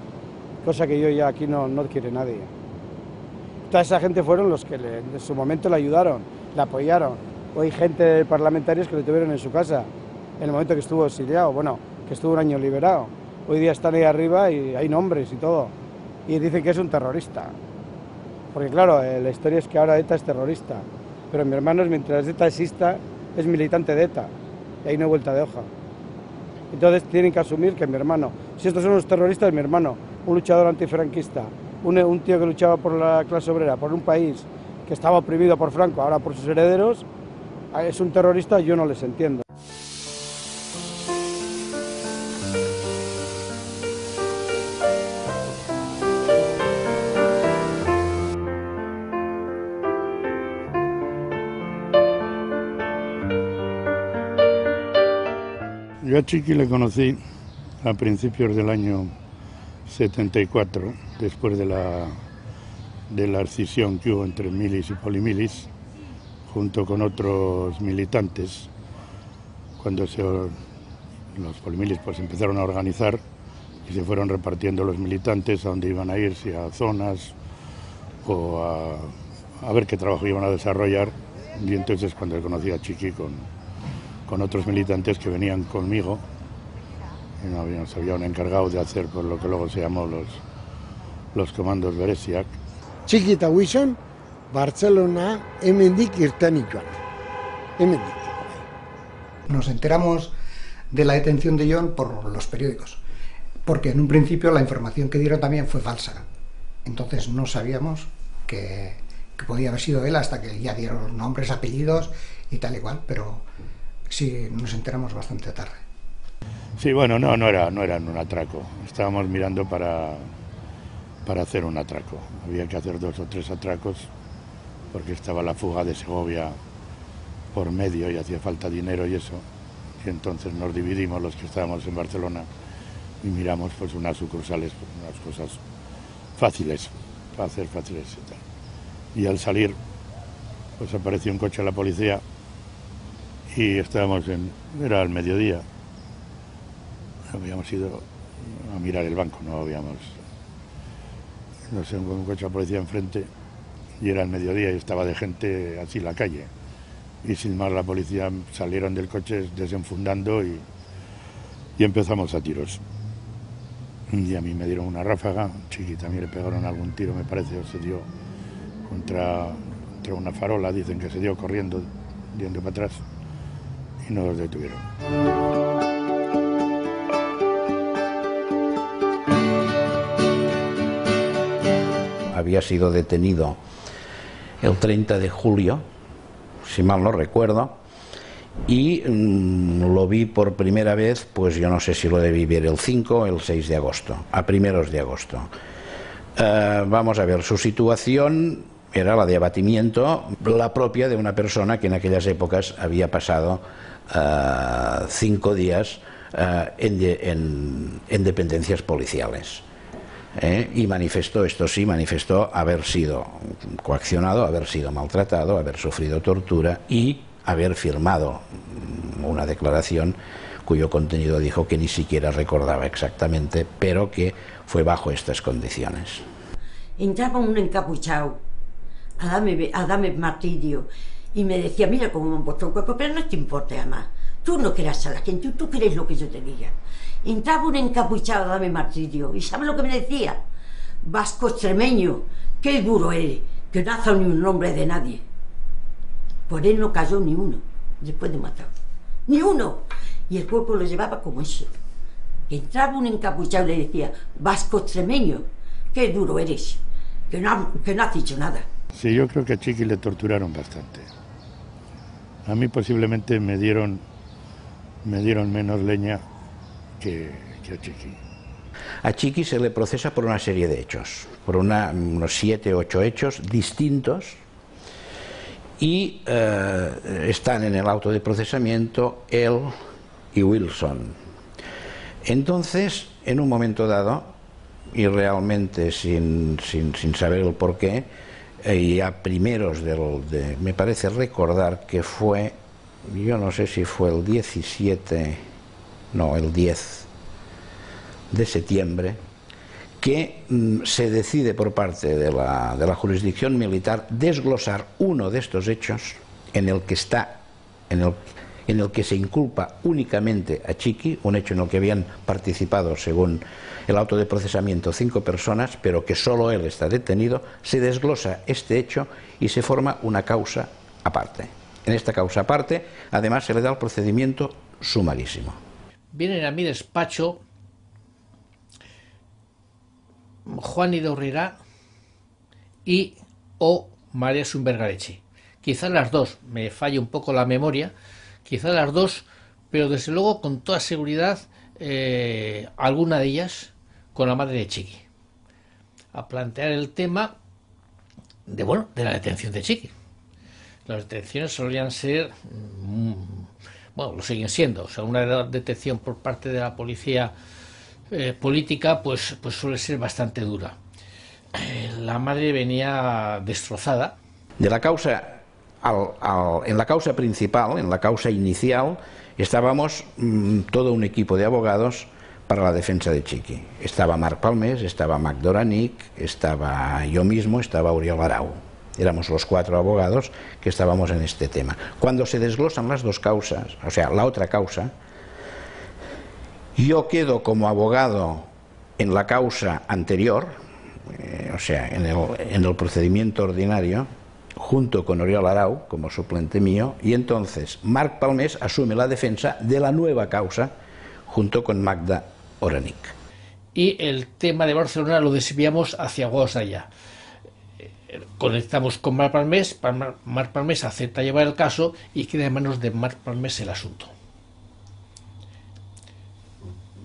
[SPEAKER 7] cosa que yo ya aquí no quiere nadie. Toda esa gente fueron los que en su momento le ayudaron, le apoyaron. Hoy hay gente parlamentarios que le tuvieron en su casa, en el momento que estuvo exiliado, bueno, que estuvo un año liberado. Hoy día están ahí arriba y hay nombres y todo. Y dicen que es un terrorista. Porque claro, la historia es que ahora ETA es terrorista. Pero mi hermano, mientras ETA exista, es militante de ETA. Y ahí no hay vuelta de hoja. Entonces tienen que asumir que mi hermano, si estos son los terroristas, mi hermano, un luchador antifranquista, un tío que luchaba por la clase obrera, por un país que estaba oprimido por Franco, ahora por sus herederos, es un terrorista, yo no les entiendo.
[SPEAKER 19] Yo a Chiqui le conocí a principios del año 74, después de la escisión que hubo entre milis y polimilis, junto con otros militantes, cuando los polimilis pues empezaron a organizar y se fueron repartiendo los militantes a dónde iban a ir, si a zonas o a ver qué trabajo iban a desarrollar, y entonces cuando conocí a Chiqui con otros militantes que venían conmigo, y nos habían encargado de hacer por lo que luego se llamó los comandos Bereziak.
[SPEAKER 18] Txiki eta Huizon, Barcelona, hemendik irten joan. Hemendik.
[SPEAKER 5] Nos enteramos de la detención de Jon por los periódicos, porque en un principio la información que dieron también fue falsa. Entonces no sabíamos que podía haber sido él hasta que ya dieron nombres, apellidos y tal y cual, pero sí nos enteramos bastante tarde.
[SPEAKER 19] Sí, bueno, no eran un atraco. Estábamos mirando para hacer un atraco. Había que hacer 2 o 3 atracos porque estaba la fuga de Segovia por medio y hacía falta dinero y eso. Y entonces nos dividimos los que estábamos en Barcelona y miramos pues unas sucursales, pues, unas cosas fáciles, para hacer fáciles y tal. Y al salir, pues apareció un coche de la policía y estábamos era al mediodía. Habíamos ido a mirar el banco, no sé, un coche de la policía enfrente y era al mediodía y estaba de gente así en la calle. Y sin más la policía salieron del coche desenfundando y empezamos a tiros. Y a mí me dieron una ráfaga, Chiqui también le pegaron algún tiro, me parece, o se dio contra una farola, dicen que se dio corriendo, yendo para atrás, y no los detuvieron.
[SPEAKER 1] Había sido detenido el 30 de julio, si mal no recuerdo, y lo vi por primera vez, pues yo no sé si lo debí ver el 5 o el 6 de agosto, a primeros de agosto. Vamos a ver, su situación era la de abatimiento, la propia de una persona que en aquellas épocas había pasado 5 días en dependencias policiales. Y manifestó, esto sí, manifestó haber sido coaccionado, haber sido maltratado, haber sufrido tortura y haber firmado una declaración cuyo contenido dijo que ni siquiera recordaba exactamente, pero que fue bajo estas condiciones.
[SPEAKER 2] Entraba un encapuchado a darme martirio y me decía, mira cómo me han puesto el cuerpo, pero no te importa más, tú no quieras a la gente, tú crees lo que yo te diga. Entraba un encapuchado a darme martirio y ¿sabes lo que me decía? Vasco extremeño, qué duro eres, que no hace ni un nombre de nadie. Por él no cayó ni uno, después de matarlo. ¡Ni uno! Y el cuerpo lo llevaba como eso. Entraba un encapuchado y le decía, vasco extremeño, qué duro eres, que no has dicho nada.
[SPEAKER 19] Sí, yo creo que a Chiqui le torturaron bastante. A mí posiblemente me dieron menos leña que a Chiqui.
[SPEAKER 1] A Chiqui se le procesa por una serie de hechos, por unos 7 o 8 hechos distintos, y están en el auto de procesamiento él y Wilson. Entonces, en un momento dado, y realmente sin saber el porqué, y a primeros me parece recordar que fue, yo no sé si fue el 10 de septiembre, que se decide por parte de la jurisdicción militar desglosar uno de estos hechos en el que se inculpa únicamente a Chiqui, un hecho en el que habían participado, según el auto de procesamiento, 5 personas, pero que solo él está detenido. Se desglosa este hecho y se forma una causa aparte. En esta causa aparte, además, se le da el procedimiento sumarísimo.
[SPEAKER 10] Vienen a mi despacho Juan Idorrera y María Sumbergarechi. Quizás las dos, me falle un poco la memoria, quizás las dos, pero desde luego con toda seguridad alguna de ellas con la madre de Chiqui, a plantear el tema de la detención de Chiqui. Las detenciones solían ser, lo siguen siendo, o sea, una detención por parte de la policía política pues suele ser bastante dura. La madre venía destrozada.
[SPEAKER 1] De la causa en la causa principal, en la causa inicial, estábamos todo un equipo de abogados para la defensa de Chiqui. Estaba Marc Palmés, estaba Mac Doranic, estaba yo mismo, estaba Oriol Arau. Éramos los 4 abogados que estábamos en este tema. Cuando se desglosan las dos causas, o sea, la otra causa, yo quedo como abogado en la causa anterior, o sea, en el procedimiento ordinario, junto con Oriol Arau como suplente mío, y entonces Marc Palmés asume la defensa de la nueva causa junto con Magda Oranic.
[SPEAKER 10] Y el tema de Barcelona lo desviamos hacia Guadalajara. Conectamos con Marc Palmés, Marc Palmés acepta llevar el caso y queda en manos de Marc Palmés el asunto.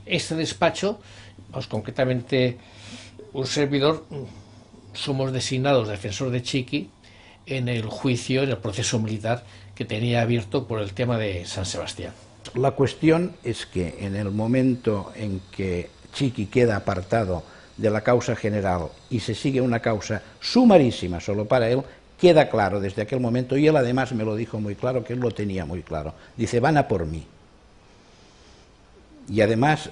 [SPEAKER 10] Este despacho, concretamente un servidor, somos designados defensor de Chiqui en el juicio, en el proceso militar que tenía abierto por el tema de San Sebastián.
[SPEAKER 1] La cuestión es que en el momento en que Chiqui queda apartado de la causa general y se sigue una causa sumarísima solo para él, queda claro desde aquel momento, y él además me lo dijo muy claro, que él lo tenía muy claro. Dice, van a por mí. Y además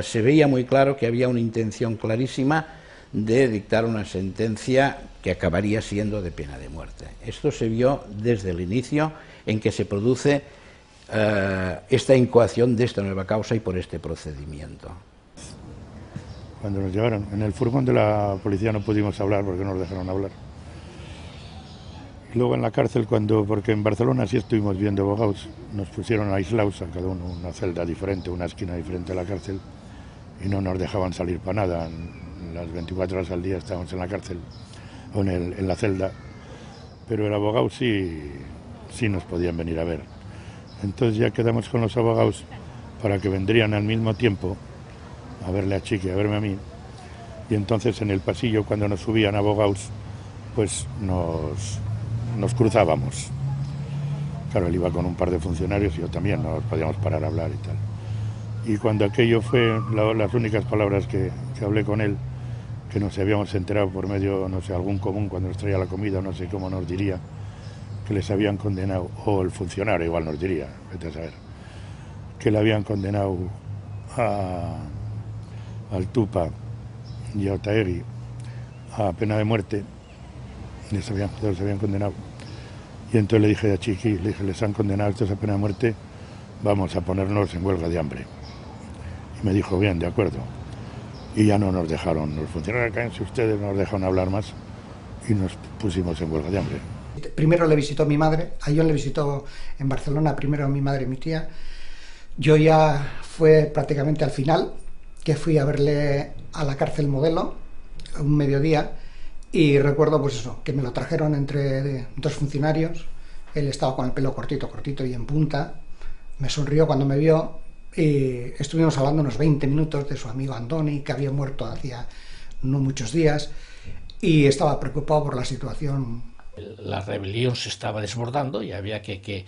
[SPEAKER 1] se veía muy claro que había una intención clarísima de dictar una sentencia que acabaría siendo de pena de muerte. Esto se vio desde el inicio en que se produce esta incoación de esta nueva causa y por este procedimiento.
[SPEAKER 19] Cuando nos llevaron en el furgón de la policía no pudimos hablar porque no nos dejaron hablar. Luego en la cárcel, porque en Barcelona sí estuvimos viendo abogados, nos pusieron aislados a cada uno una celda diferente, una esquina diferente de la cárcel, y no nos dejaban salir para nada. Las 24 horas al día estábamos en la cárcel o en la celda, pero el abogado sí nos podían venir a ver. Entonces ya quedamos con los abogados para que vendrían al mismo tiempo a verle a Chiqui, a verme a mí, y entonces en el pasillo cuando nos subían abogados pues nos cruzábamos. Claro, él iba con un par de funcionarios y yo también, no nos podíamos parar a hablar y tal. Y cuando aquello fue las únicas palabras que hablé con él, que nos habíamos enterado por medio, no sé, algún común cuando nos traía la comida, no sé cómo nos diría, que les habían condenado, o el funcionario igual nos diría, vete a saber, que le habían condenado al Tupa y a Otaegui a pena de muerte, les habían condenado. Y entonces le dije a Chiqui, les han condenado estos a pena de muerte, vamos a ponernos en huelga de hambre. Y me dijo, bien, de acuerdo. Y ya no nos dejaron, los funcionarios, cállense ustedes, no nos dejaron hablar más y nos pusimos en huelga de hambre.
[SPEAKER 5] Primero le visitó mi madre, a John le visitó en Barcelona, primero mi madre y mi tía. Yo ya fue prácticamente al final, que fui a verle a la cárcel Modelo, un mediodía, y recuerdo pues eso, que me lo trajeron entre dos funcionarios, él estaba con el pelo cortito y en punta, me sonrió cuando me vio, y estuvimos hablando unos 20 minutos de su amigo Andoni, que había muerto hacía no muchos días, y estaba preocupado por la situación.
[SPEAKER 10] La rebelión se estaba desbordando y había que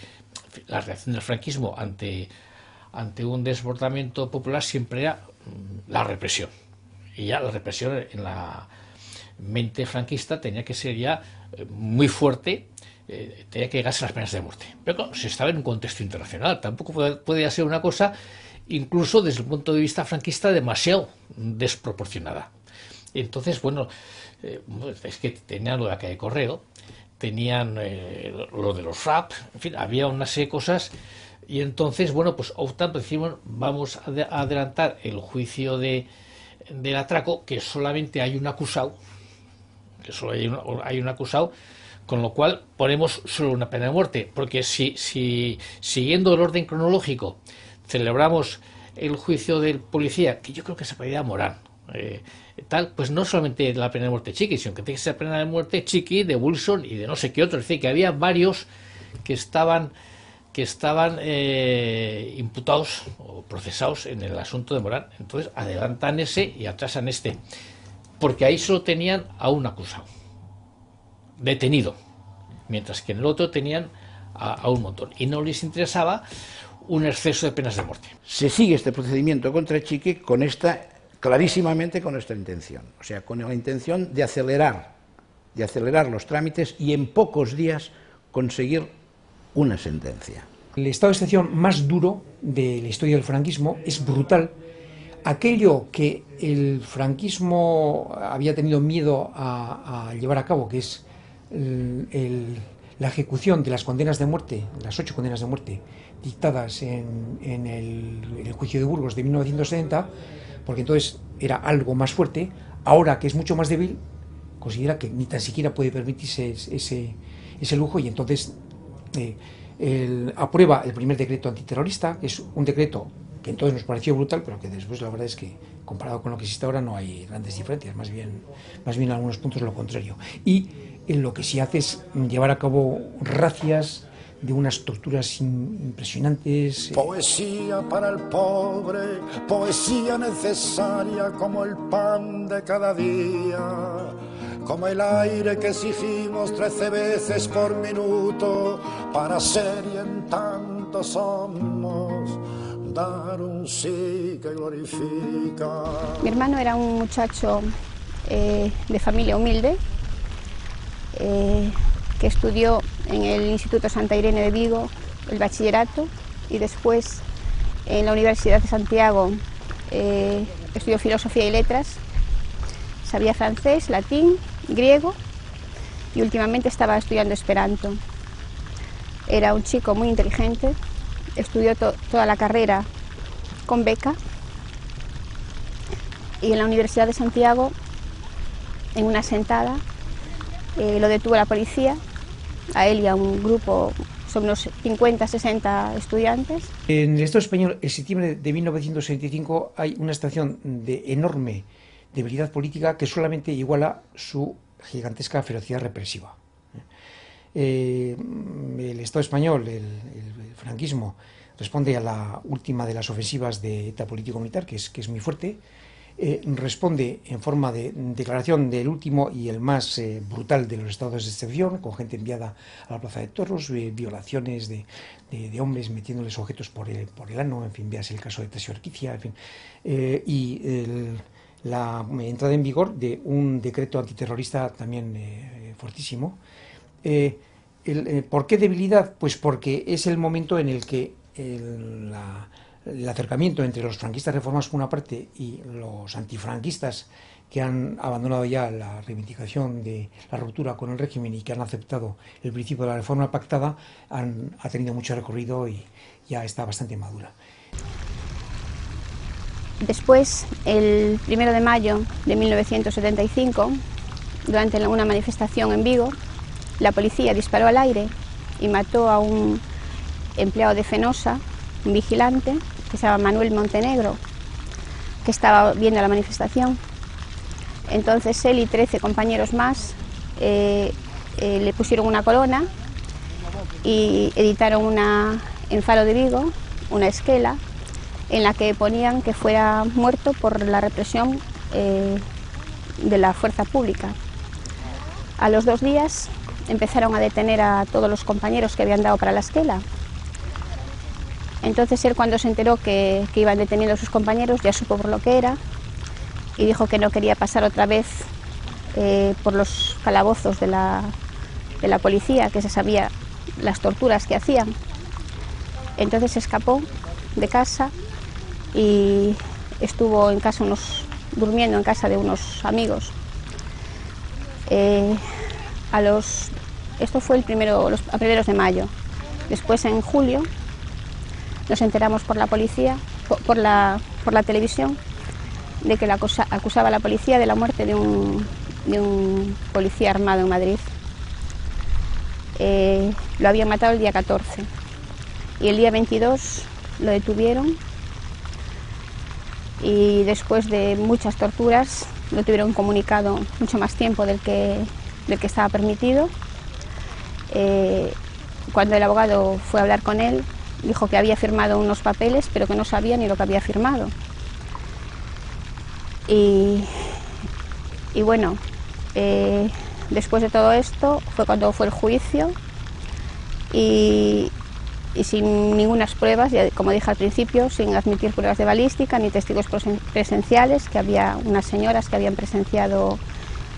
[SPEAKER 10] la reacción del franquismo ante un desbordamiento popular siempre era la represión. Y ya la represión en la mente franquista tenía que ser ya muy fuerte, tenía que llegarse a las penas de muerte. Pero claro, se estaba en un contexto internacional, tampoco podía ser una cosa, incluso desde el punto de vista franquista, demasiado desproporcionada. Entonces, bueno, es que tenían lo de la calle Correo, tenían lo de los rap, en fin, había una serie de cosas, y entonces, bueno, pues optando, decimos, vamos a adelantar el juicio del atraco, que solamente hay un acusado, con lo cual ponemos solo una pena de muerte, porque si siguiendo el orden cronológico celebramos el juicio del policía, que yo creo que se pedía Morán, pues no solamente la pena de muerte Chiqui, sino que tiene que ser pena de muerte Chiqui, de Wilson y de no sé qué otro, es decir, que había varios que estaban imputados o procesados en el asunto de Morán. Entonces adelantan ese y atrasan este, porque ahí solo tenían a un acusado detenido, mientras que en el otro tenían a un montón, y no les interesaba un exceso de penas de muerte.
[SPEAKER 1] Se sigue este procedimiento contra Chiqui clarísimamente con esta intención, o sea, con la intención de acelerar los trámites y en pocos días conseguir una sentencia.
[SPEAKER 11] El estado de excepción más duro de la historia del franquismo es brutal. Aquello que el franquismo había tenido miedo a llevar a cabo, que es la ejecución de las condenas de muerte, las 8 condenas de muerte dictadas en el juicio de Burgos de 1970, porque entonces era algo más fuerte. Ahora, que es mucho más débil, considera que ni tan siquiera puede permitirse ese lujo, y entonces aprueba el primer decreto antiterrorista, que es un decreto que entonces nos pareció brutal, pero que después la verdad es que comparado con lo que existe ahora no hay grandes diferencias, más bien en algunos puntos lo contrario. Y lo que sí hace es llevar a cabo racias de unas torturas impresionantes.
[SPEAKER 12] Poesía para el pobre, poesía necesaria como el pan de cada día. como el aire que exigimos 13 veces por minuto para ser y en tanto somos, dar un sí que glorifica.
[SPEAKER 13] Mi hermano era un muchacho de familia humilde, que estudió en el Instituto Santa Irene de Vigo el bachillerato y después en la Universidad de Santiago estudió Filosofía y Letras, sabía francés, latín, griego y últimamente estaba estudiando Esperanto. Era un chico muy inteligente, estudió toda la carrera con beca y en la Universidad de Santiago, en una sentada, lo detuvo la policía, a él y a un grupo, son unos 50, 60 estudiantes.
[SPEAKER 11] En el Estado español, en septiembre de 1965, hay una situación de enorme debilidad política que solamente iguala su gigantesca ferocidad represiva. El Estado español, el franquismo, responde a la última de las ofensivas de ETA político-militar, que es muy fuerte. Responde en forma de declaración del último y el más brutal de los estados de excepción, con gente enviada a la Plaza de Toros, violaciones de hombres metiéndoles objetos por el ano, en fin, veas el caso de Teseo Arquicia, en fin, la entrada en vigor de un decreto antiterrorista también fortísimo. ¿Por qué debilidad? Pues porque es el momento en el que el acercamiento entre los franquistas reformados por una parte y los antifranquistas que han abandonado ya la reivindicación de la ruptura con el régimen y que han aceptado el principio de la reforma pactada ha tenido mucho recorrido y ya está bastante madura.
[SPEAKER 13] Después, el 1 de mayo de 1975, durante una manifestación en Vigo, la policía disparó al aire y mató a un empleado de Fenosa, un vigilante, que se llama Manuel Montenegro, que estaba viendo la manifestación. Entonces él y 13 compañeros más le pusieron una corona y editaron en Faro de Vigo una esquela en la que ponían que fuera muerto por la represión de la fuerza pública. A los 2 días empezaron a detener a todos los compañeros que habían dado para la esquela. Entonces él, cuando se enteró que iban deteniendo a sus compañeros, ya supo por lo que era y dijo que no quería pasar otra vez por los calabozos de la policía, que se sabía las torturas que hacían. Entonces se escapó de casa y estuvo en casa durmiendo en casa de unos amigos. Esto fue a primeros de mayo. Después, en julio, nos enteramos por la policía, por la televisión, de que acusaba a la policía de la muerte de un policía armado en Madrid. Lo habían matado el día 14 y el día 22 lo detuvieron y después de muchas torturas lo tuvieron comunicado mucho más tiempo del que estaba permitido. Cuando el abogado fue a hablar con él, dijo que había firmado unos papeles, pero que no sabía ni lo que había firmado. Y bueno, después de todo esto fue cuando fue el juicio y sin ninguna pruebas, como dije al principio, sin admitir pruebas de balística ni testigos presenciales, que había unas señoras que habían presenciado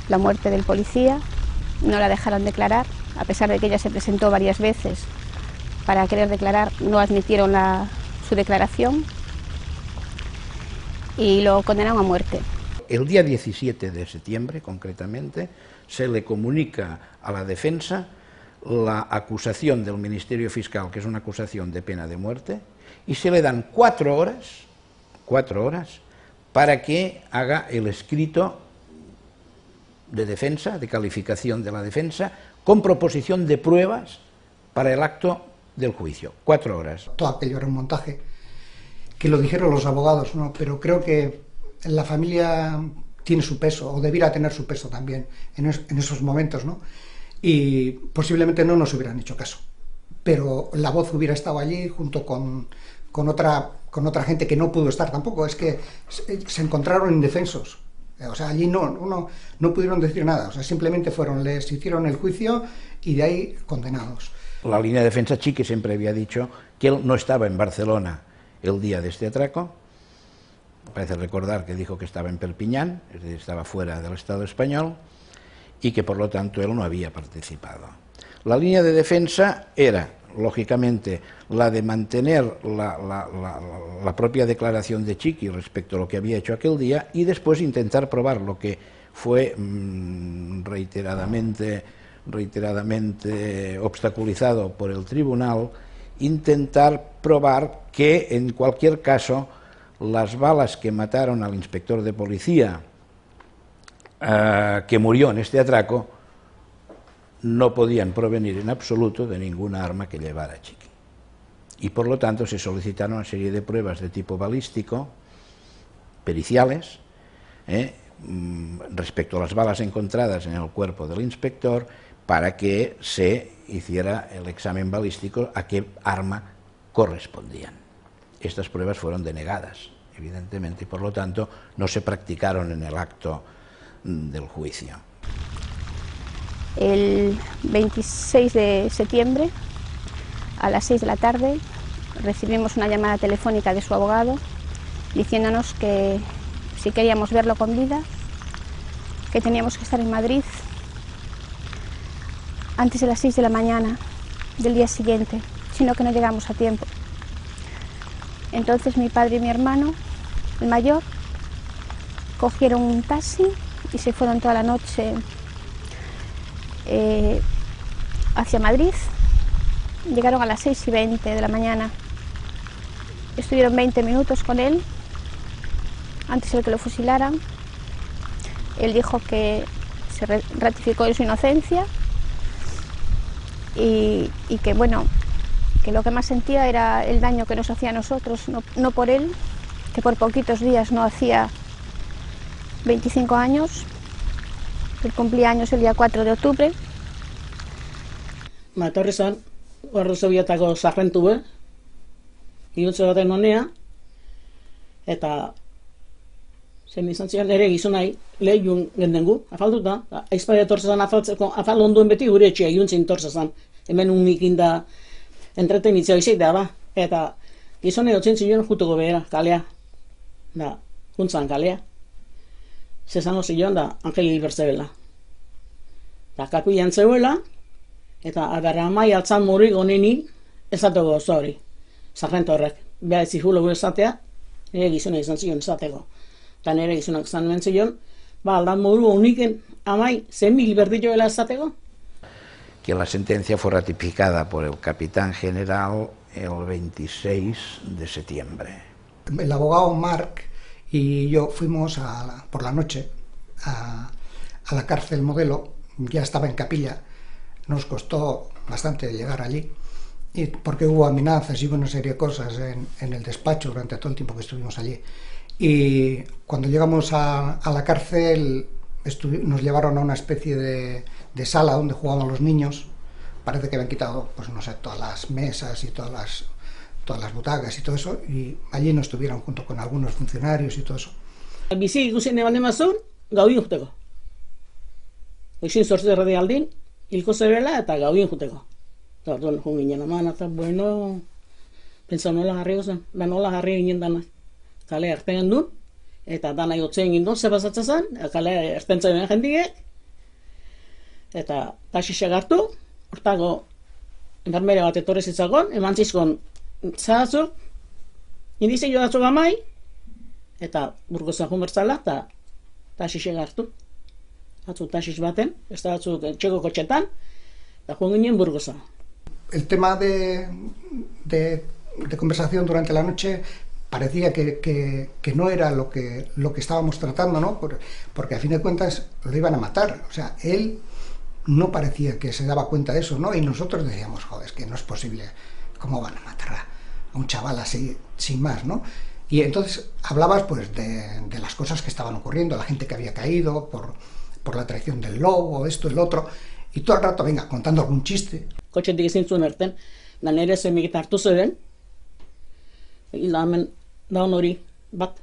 [SPEAKER 13] la muerte del policía, no la dejaron declarar, a pesar de que ella se presentó varias veces para querer declarar, no admitieron su declaración y lo condenaron a muerte.
[SPEAKER 1] El día 17 de septiembre, concretamente, se le comunica a la defensa la acusación del Ministerio Fiscal, que es una acusación de pena de muerte, y se le dan 4 horas para que haga el escrito de defensa, de calificación de la defensa, con proposición de pruebas para el acto del juicio. 4 horas.
[SPEAKER 5] Todo aquello era un montaje, que lo dijeron los abogados, ¿no? Pero creo que la familia tiene su peso, o debiera tener su peso también en esos momentos, ¿no? Y posiblemente no nos hubieran hecho caso, pero la voz hubiera estado allí junto con otra gente que no pudo estar tampoco. Es que se encontraron indefensos O sea, allí no pudieron decir nada, o sea, simplemente les hicieron el juicio y de ahí condenados.
[SPEAKER 1] La línea de defensa Chiqui siempre había dicho que él no estaba en Barcelona el día de este atraco. Parece recordar que dijo que estaba en Perpiñán, es decir, estaba fuera del Estado español, y que por lo tanto él no había participado. La línea de defensa era, lógicamente, la de mantener la propia declaración de Chiqui respecto a lo que había hecho aquel día y después intentar probar lo que fue reiteradamente obstaculizado por el tribunal, intentar probar que en cualquier caso las balas que mataron al inspector de policía que murió en este atraco no podían provenir en absoluto de ninguna arma que llevara Chiqui. Y por lo tanto se solicitaron una serie de pruebas de tipo balístico, periciales, respecto a las balas encontradas en el cuerpo del inspector, para que se hiciera el examen balístico a qué arma correspondían. Estas pruebas fueron denegadas, evidentemente, y por lo tanto no se practicaron en el acto del juicio.
[SPEAKER 13] El 26 de septiembre, a las 6 de la tarde, recibimos una llamada telefónica de su abogado diciéndonos que si queríamos verlo con vida, que teníamos que estar en Madrid antes de las 6 de la mañana del día siguiente, sino que no llegamos a tiempo. Entonces mi padre y mi hermano, el mayor, cogieron un taxi y se fueron toda la noche hacia Madrid. Llegaron a las 6:20 de la mañana. Estuvieron 20 minutos con él antes de que lo fusilaran. Él dijo que se ratificó en su inocencia y que bueno, que lo que más sentía era el daño que nos hacía a nosotros, no por él, que por poquitos días no hacía 25 años. Él cumplía años el día 4 de octubre.
[SPEAKER 20] Etorri zen, Gerra Sobietako sarrentu be, iluntze baten honea, eta zen izan ziren ere gizonai lehun gendengu, afalduta, aizpai etortzen zen afaltzeko, afal onduen beti gure etxea iluntzen tortzen zen, hemen unikin da entretenitzea izik da, ba, eta gizonai otzen ziren jutuko behera, kalea, da, juntzan kalea, zezango ziren da, Angeli Iberzebela. Da, kapilan zeuela, eta agarra amai altzan morik honeni ezateko oso hori, sarrento horrek, behar ez zihulo esatea, nire gizona izan zion esateko. Eta nire gizonak izan nuen zion, aldan moru honiken amai 100.000 berdilloela esateko.
[SPEAKER 1] Que la sentencia fue ratificada por el capitán general el 26 de septiembre.
[SPEAKER 5] El abogado Marc y yo fuimos por la noche a la cárcel Modelo, ya estaba en Capilla. Nos costó bastante llegar allí, porque hubo amenazas y hubo una serie de cosas en el despacho durante todo el tiempo que estuvimos allí. Y cuando llegamos a la cárcel nos llevaron a una especie de sala donde jugaban los niños. Parece que habían quitado, pues no sé, todas las mesas y todas las butacas y todo eso, y allí nos estuvieron junto con algunos funcionarios y todo eso.
[SPEAKER 20] Bizi ikusen eban emazun, gaudin juteko. Oixin sortze erradialdin, hilko zebela eta gaudin juteko. Eta orduan joan ginen aman, eta bueno, pentsa nola jarri gozen, da nola jarri ginen dana. Kale erten duen, eta dana jotzen gindun, zebazatzen zen, kale erten zen jendiek, eta taxixa gartu, hortago enfermere bat etorri zitzagon, eman zizkon zahatzuk, indize jodatzuk amai, eta burgozan jumertzala, eta taxixa gartu. Batzu taxix baten, ez da batzuk txeko kotxetan, eta joan ginen burgozan.
[SPEAKER 5] El tema de conversación durante la noche parecía que no era lo que estábamos tratando, ¿no? Porque a fin de cuentas lo iban a matar. O sea, él no parecía que se daba cuenta de eso, ¿no? Y nosotros decíamos, joder, es que no es posible, ¿cómo van a matar a un chaval así, sin más, ¿no? Y entonces hablabas pues de las cosas que estaban ocurriendo, la gente que había caído por la traición del lobo, esto, el otro, y todo el rato, venga, contando algún chiste.
[SPEAKER 20] Kotxetik ezin zuen erten, da nire zemik hartu zeben, hila hemen daun hori bat,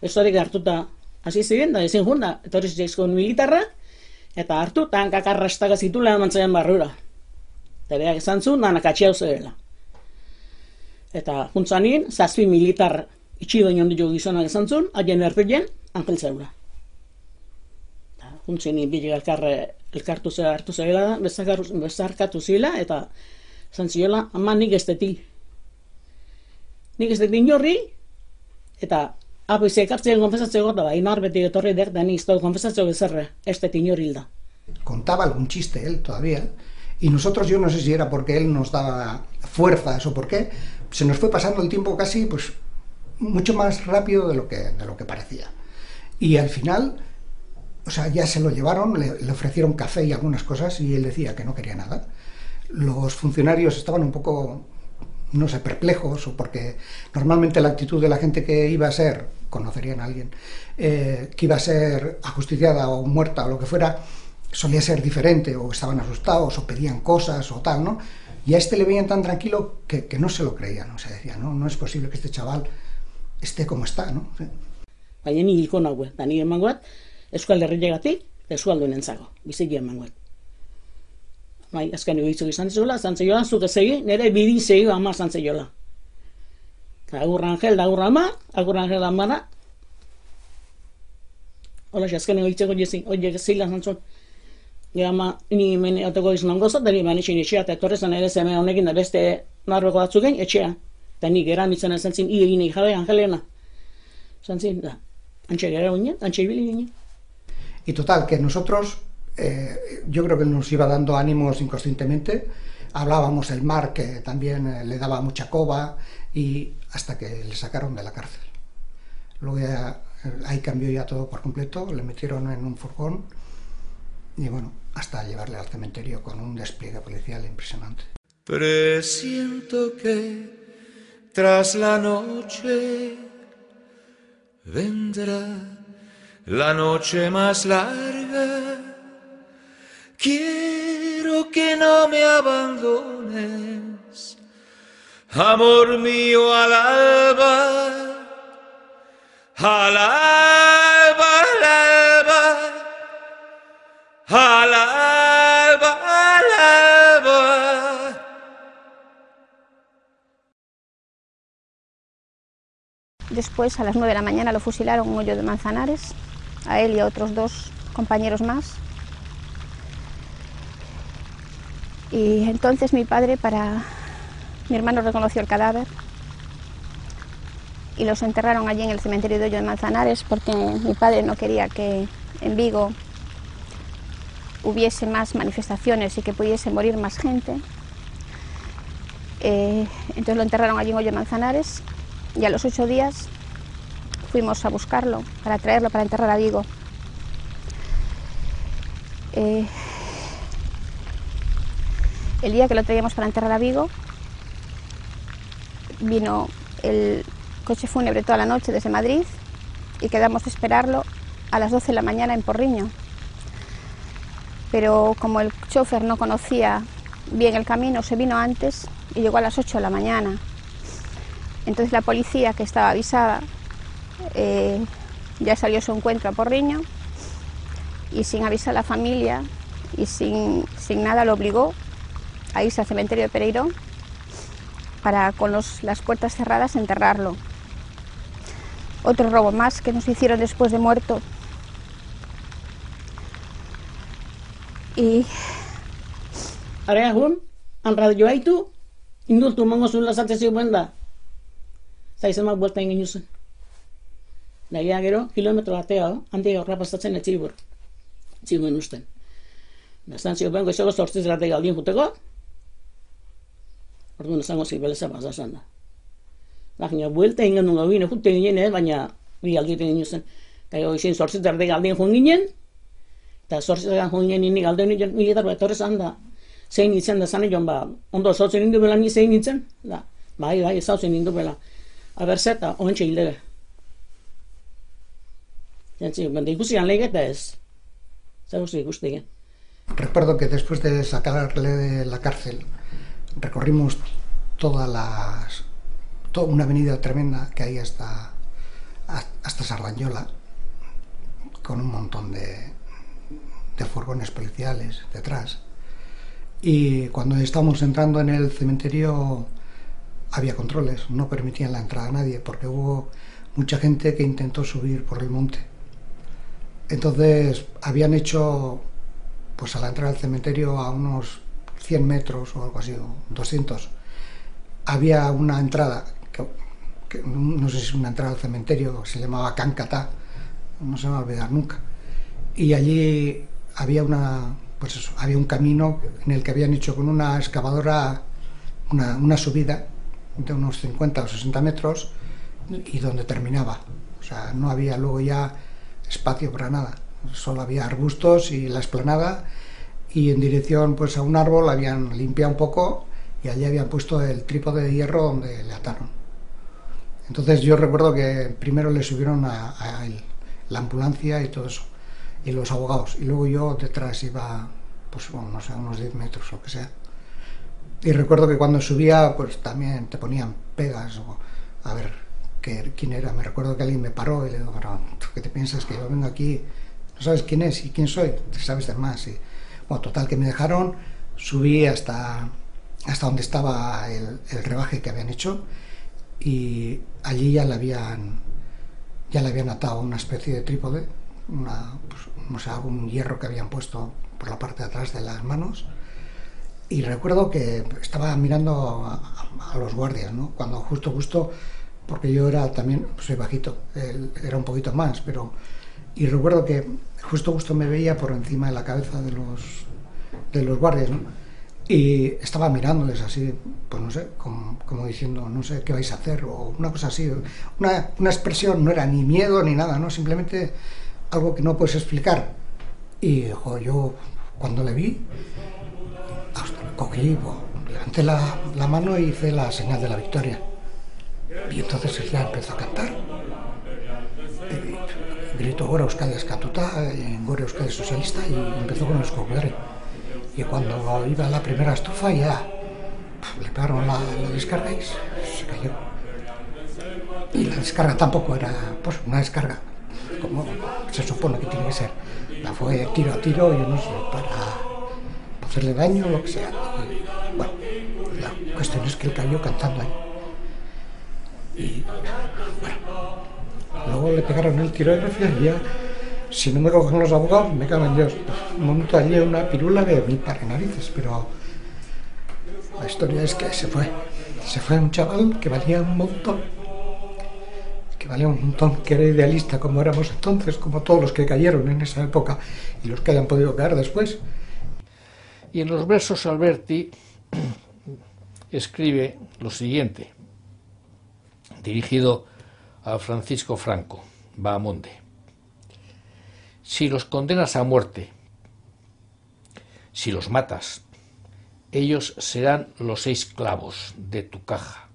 [SPEAKER 20] ez hori hartuta hasi ziren, da ezin junda, etorri zizkon militarrak, eta hartu, eta hankak arrastaka zitula emantzaren barrura. Eta berak esan zuen, danak atxiau zerela. Eta juntzanin, 7 militar itxidoin onditu gizonak esan zuen, haien erpillen, Angel zeura. Juntzanin bilik elkartu hartu zerela, bezarkatu zila, eta esan ziola, ama nik ez deti. Nik ez deti inorri, eta apoiz ekartzen konfesatzeko, eta inar beti etorri dek, da nik ez dut konfesatzeko bezarra, ez deti inorri hilda.
[SPEAKER 5] Contaba algún chiste él todavía, y nosotros, yo no sé si era porque él nos daba fuerzas o por qué, se nos fue pasando el tiempo casi, pues, mucho más rápido de lo que parecía. Y al final, o sea, ya se lo llevaron, le ofrecieron café y algunas cosas, y él decía que no quería nada. Los funcionarios estaban un poco, no sé, perplejos, o porque normalmente la actitud de la gente que iba a ser, conocerían a alguien, que iba a ser ajusticiada o muerta o lo que fuera, solía ser diferente, o estaban asustados, o pedían cosas, o tal, ¿no? Y a este le veían tan tranquilo que no se lo creían, o sea, decían, no es posible que este chaval esté como está, ¿no?
[SPEAKER 20] Baina ni hilko nagoet, eta ni emangoet, Euskal Herriagatik, Euskaldun entzago, biziki emangoet. Bai, azken egitzuk izan ziola, zuke zegi, nire bidin zegi ama zan ziola. Agur Angel, da agur ama, agur Angel amara. Hola, azken egitzeko horiek zila zantzun. Gero ama, ni hemen oteko izan gozo, da ni banitxin etxea, eta etorrezan ere zeme honekin da beste narbeko batzuken etxea. Eta ni geran izan esan zin, iegin jabe Angelena. Zan zin, da, antxe gara ginen, antxe ibili ginen.
[SPEAKER 5] Y total, que nosotros, yo creo que nos iba dando ánimos inconscientemente, hablábamos el mar, que también le daba mucha coba, y hasta que le sacaron de la cárcel. Luego ya, ahí cambió ya todo por completo, le metieron en un furgón, y bueno, hasta llevarle al cementerio con un despliegue policial impresionante.
[SPEAKER 14] Presiento que tras la noche vendrá la noche más larga. Quiero que no me abandones, amor mío, al alba, al alba, al alba, al alba, al alba.
[SPEAKER 13] Después, a las 9 de la mañana, lo fusilaron en un hoyo de Manzanares, a él y a otros 2 compañeros más. Y entonces mi hermano reconoció el cadáver y los enterraron allí en el cementerio de Hoyo de Manzanares, porque mi padre no quería que en Vigo hubiese más manifestaciones y que pudiese morir más gente. Entonces lo enterraron allí en Hoyo de Manzanares, y a los 8 días fuimos a buscarlo para traerlo para enterrar a Vigo. El día que lo traíamos para enterrar a Vigo, vino el coche fúnebre toda la noche desde Madrid y quedamos a esperarlo a las 12 de la mañana en Porriño. Pero como el chofer no conocía bien el camino, se vino antes y llegó a las 8 de la mañana. Entonces la policía, que estaba avisada, ya salió a su encuentro a Porriño, y sin avisar a la familia y sin nada lo obligó a irse al cementerio de Pereirón para, con las puertas cerradas, enterrarlo. Otro robo más que nos hicieron después de muerto. Y...
[SPEAKER 20] Areagun, anradio aitu, indultu mango zuen lasatze buenda. Zaizemak buelta ingin zen. Nagia gero, kilometro batea, handik aurra pasatzen etxibur. Txiguen usten. Nastantzio bengo izego 8 gradei aldien juteko, orduan esango zibeleza pasatzen da. Baina buelta ingin nunga bine jute ginen, baina bi alditen ginen zen. Eta izin 8 gradei aldien joan ginen, eta 8 gradei joan ginen nik aldean nien militar bat etorrezan da. Zein nintzen da zane joan, ondo zautzen nindu bela ni zein nintzen, da. Bai, zautzen nindu bela. Aberzeta, oentxe hildebe. Ikusian legeta ez. Zaguzi ikustigen.
[SPEAKER 5] Recuerdo que después de sacarle de la cárcel, recorrimos toda una avenida tremenda que hay hasta Sardañola, con un montón de furgones policiales detrás. Y cuando estábamos entrando en el cementerio había controles, no permitían la entrada a nadie porque hubo mucha gente que intentó subir por el monte. Entonces habían hecho, pues a la entrada del cementerio, a unos 100 metros o algo así, o 200, había una entrada, que no sé si es una entrada al cementerio, se llamaba Cancatá, no se me va a olvidar nunca. Y allí había había un camino en el que habían hecho con una excavadora una subida de unos 50 o 60 metros y donde terminaba. O sea, no había luego ya espacio para nada, solo había arbustos y la explanada, y en dirección pues a un árbol habían limpiado un poco y allí habían puesto el trípode de hierro donde le ataron. Entonces yo recuerdo que primero le subieron a él, la ambulancia y todo eso, y los abogados, y luego yo detrás iba, pues bueno, no sé, unos 10 metros o lo que sea. Y recuerdo que cuando subía, pues también te ponían pegas, o a ver quién era. Me recuerdo que alguien me paró y le digo, pero ¿tú qué te piensas? Que yo vengo aquí, no sabes quién es y quién soy, te sabes de más. Y bueno, total, que me dejaron, subí hasta donde estaba el rebaje que habían hecho, y allí ya le habían atado una especie de trípode, no sé, algún hierro que habían puesto por la parte de atrás de las manos. Y recuerdo que estaba mirando a los guardias, ¿no? Cuando justo, porque yo era también, soy bajito, él era un poquito más, y recuerdo que justo me veía por encima de la cabeza de los guardias, ¿no? Y estaba mirándoles así, pues no sé, como diciendo, no sé qué vais a hacer, o una cosa así, una expresión, no era ni miedo ni nada, ¿no? Simplemente algo que no puedes explicar. Y yo cuando le vi, cogí, levanté la mano y hice la señal de la victoria. Y entonces él ya empezó a cantar. Grito Gora Euskadi Eskatuta, Gora Euskadi Socialista, y empezó con el escopedare. Y cuando iba a la primera estrofa ya le pegaron la descarga y se cayó. Y la descarga tampoco era pues una descarga como se supone que tiene que ser. La fue tiro a tiro, yo no sé, para hacerle daño o lo que sea. Y, bueno, la cuestión es que él cayó cantando ahí. Y bueno, luego le pegaron el tiro de gracia y ya, si no me cogen los abogados, me cago en Dios. Monto allí una pirula de 1000 par de narices, pero la historia es que se fue un chaval que valía un montón, que era idealista como éramos entonces, como todos los que cayeron en esa época y los que hayan podido caer después.
[SPEAKER 10] Y en los versos Alberti escribe lo siguiente, dirigido a Francisco Franco Bahamonde: si los condenas a muerte, si los matas, ellos serán los 6 clavos de tu caja,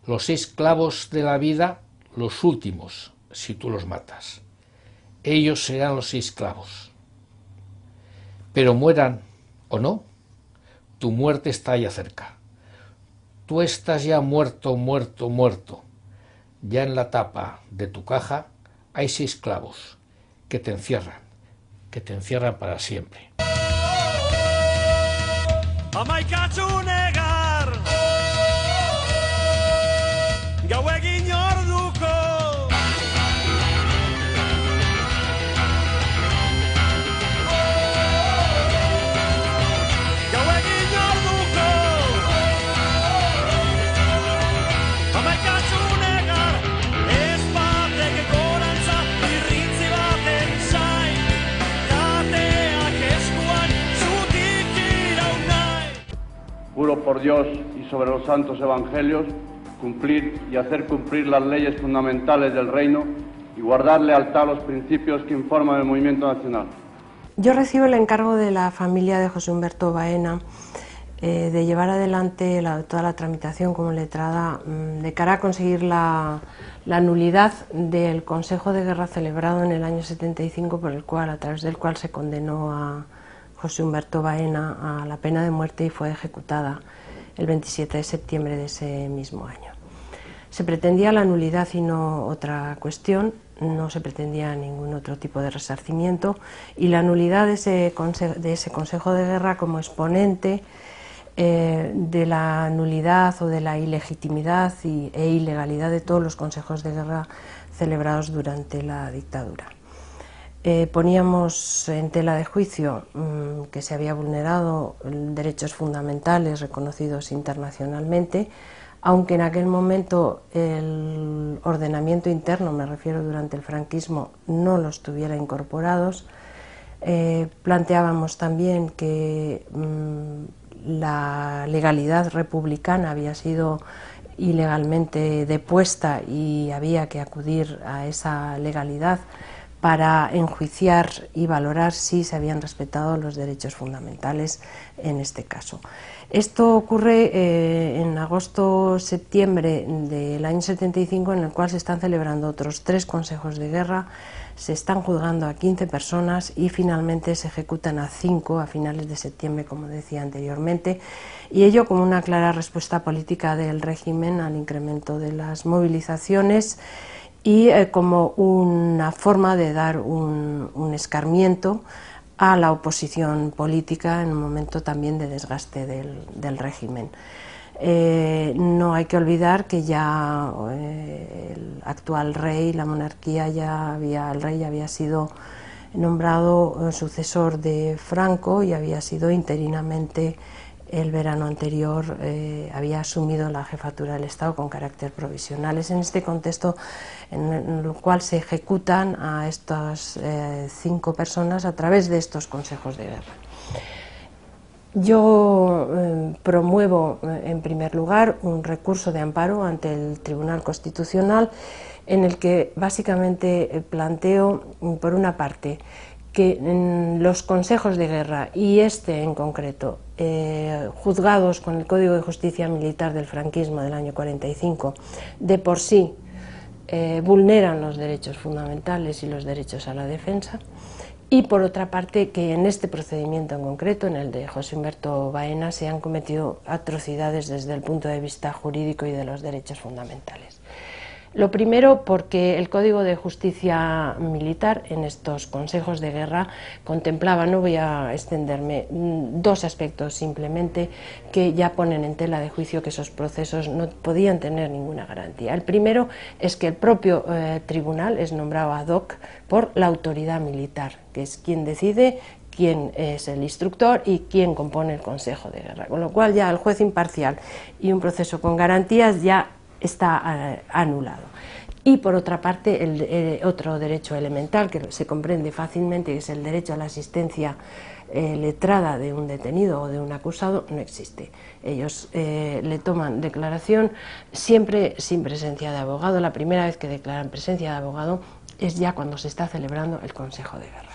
[SPEAKER 10] los 6 clavos de la vida, los últimos, si tú los matas. Ellos serán los 6 clavos. Pero mueran o no, tu muerte está ya cerca. Tú estás ya muerto. Ya en la tapa de tu caja hay 6 clavos que te encierran para siempre.
[SPEAKER 14] Amaikatzu negar gauegin orduko gauegin orduko amaikatzu negar ez batek gorantza irritzi baten zain kateak eskuan zutik iraun nahi.
[SPEAKER 15] Juro por Dios y sobre los santos evangelios cumplir y hacer cumplir las leyes fundamentales del reino y guardar lealtad a los principios que informan el movimiento nacional.
[SPEAKER 17] Yo recibo el encargo de la familia de José Humberto Baena de llevar adelante toda la tramitación como letrada de cara a conseguir la nulidad del Consejo de Guerra celebrado en el año 75, a través del cual se condenó a José Humberto Baena a la pena de muerte y fue ejecutada el 27 de septiembre de ese mismo año. Se pretendía la nulidad y no otra cuestión no se pretendía ningún otro tipo de resarcimiento, y la nulidad de ese Consejo de Guerra como exponente de la nulidad o de la ilegitimidad e ilegalidad de todos los consejos de guerra celebrados durante la dictadura. Poníamos en tela de juicio que se había vulnerado derechos fundamentales reconocidos internacionalmente, aunque en aquel momento el ordenamiento interno, me refiero durante el franquismo, no los tuviera incorporados. Planteábamos también que la legalidad republicana había sido ilegalmente depuesta y había que acudir a esa legalidad para enjuiciar y valorar si se habían respetado los derechos fundamentales en este caso. Esto ocurre en agosto-septiembre del año 75, en el cual se están celebrando otros 3 consejos de guerra, se están juzgando a 15 personas y finalmente se ejecutan a 5 a finales de septiembre, como decía anteriormente, y ello como una clara respuesta política del régimen al incremento de las movilizaciones y como una forma de dar un escarmiento a la oposición política en un momento también de desgaste del régimen. No hay que olvidar que ya el actual rey, la monarquía, el rey ya había sido nombrado sucesor de Franco y había sido interinamente el verano anterior, había asumido la jefatura del Estado con carácter provisional. Es en este contexto en el cual se ejecutan a estas 5 personas a través de estos consejos de guerra. Yo promuevo en primer lugar un recurso de amparo ante el Tribunal Constitucional en el que básicamente planteo, por una parte, que en los consejos de guerra, y este en concreto, juzgados con el Código de Justicia Militar del franquismo del año 45, de por sí vulneran los derechos fundamentales y los derechos a la defensa, y por otra parte que en este procedimiento en concreto, en el de José Humberto Baena, se han cometido atrocidades desde el punto de vista jurídico y de los derechos fundamentales. Lo primero, porque el Código de Justicia Militar en estos consejos de guerra contemplaba, no voy a extenderme, 2 aspectos simplemente que ya ponen en tela de juicio que esos procesos no podían tener ninguna garantía. El primero es que el propio tribunal es nombrado ad hoc por la autoridad militar, que es quien decide quién es el instructor y quién compone el Consejo de Guerra, con lo cual ya el juez imparcial y un proceso con garantías ya está anulado. Y por otra parte, el otro derecho elemental que se comprende fácilmente, que es el derecho a la asistencia letrada de un detenido o de un acusado, no existe. Ellos le toman declaración siempre sin presencia de abogado. La primera vez que declaran presencia de abogado es ya cuando se está celebrando el Consejo de Guerra.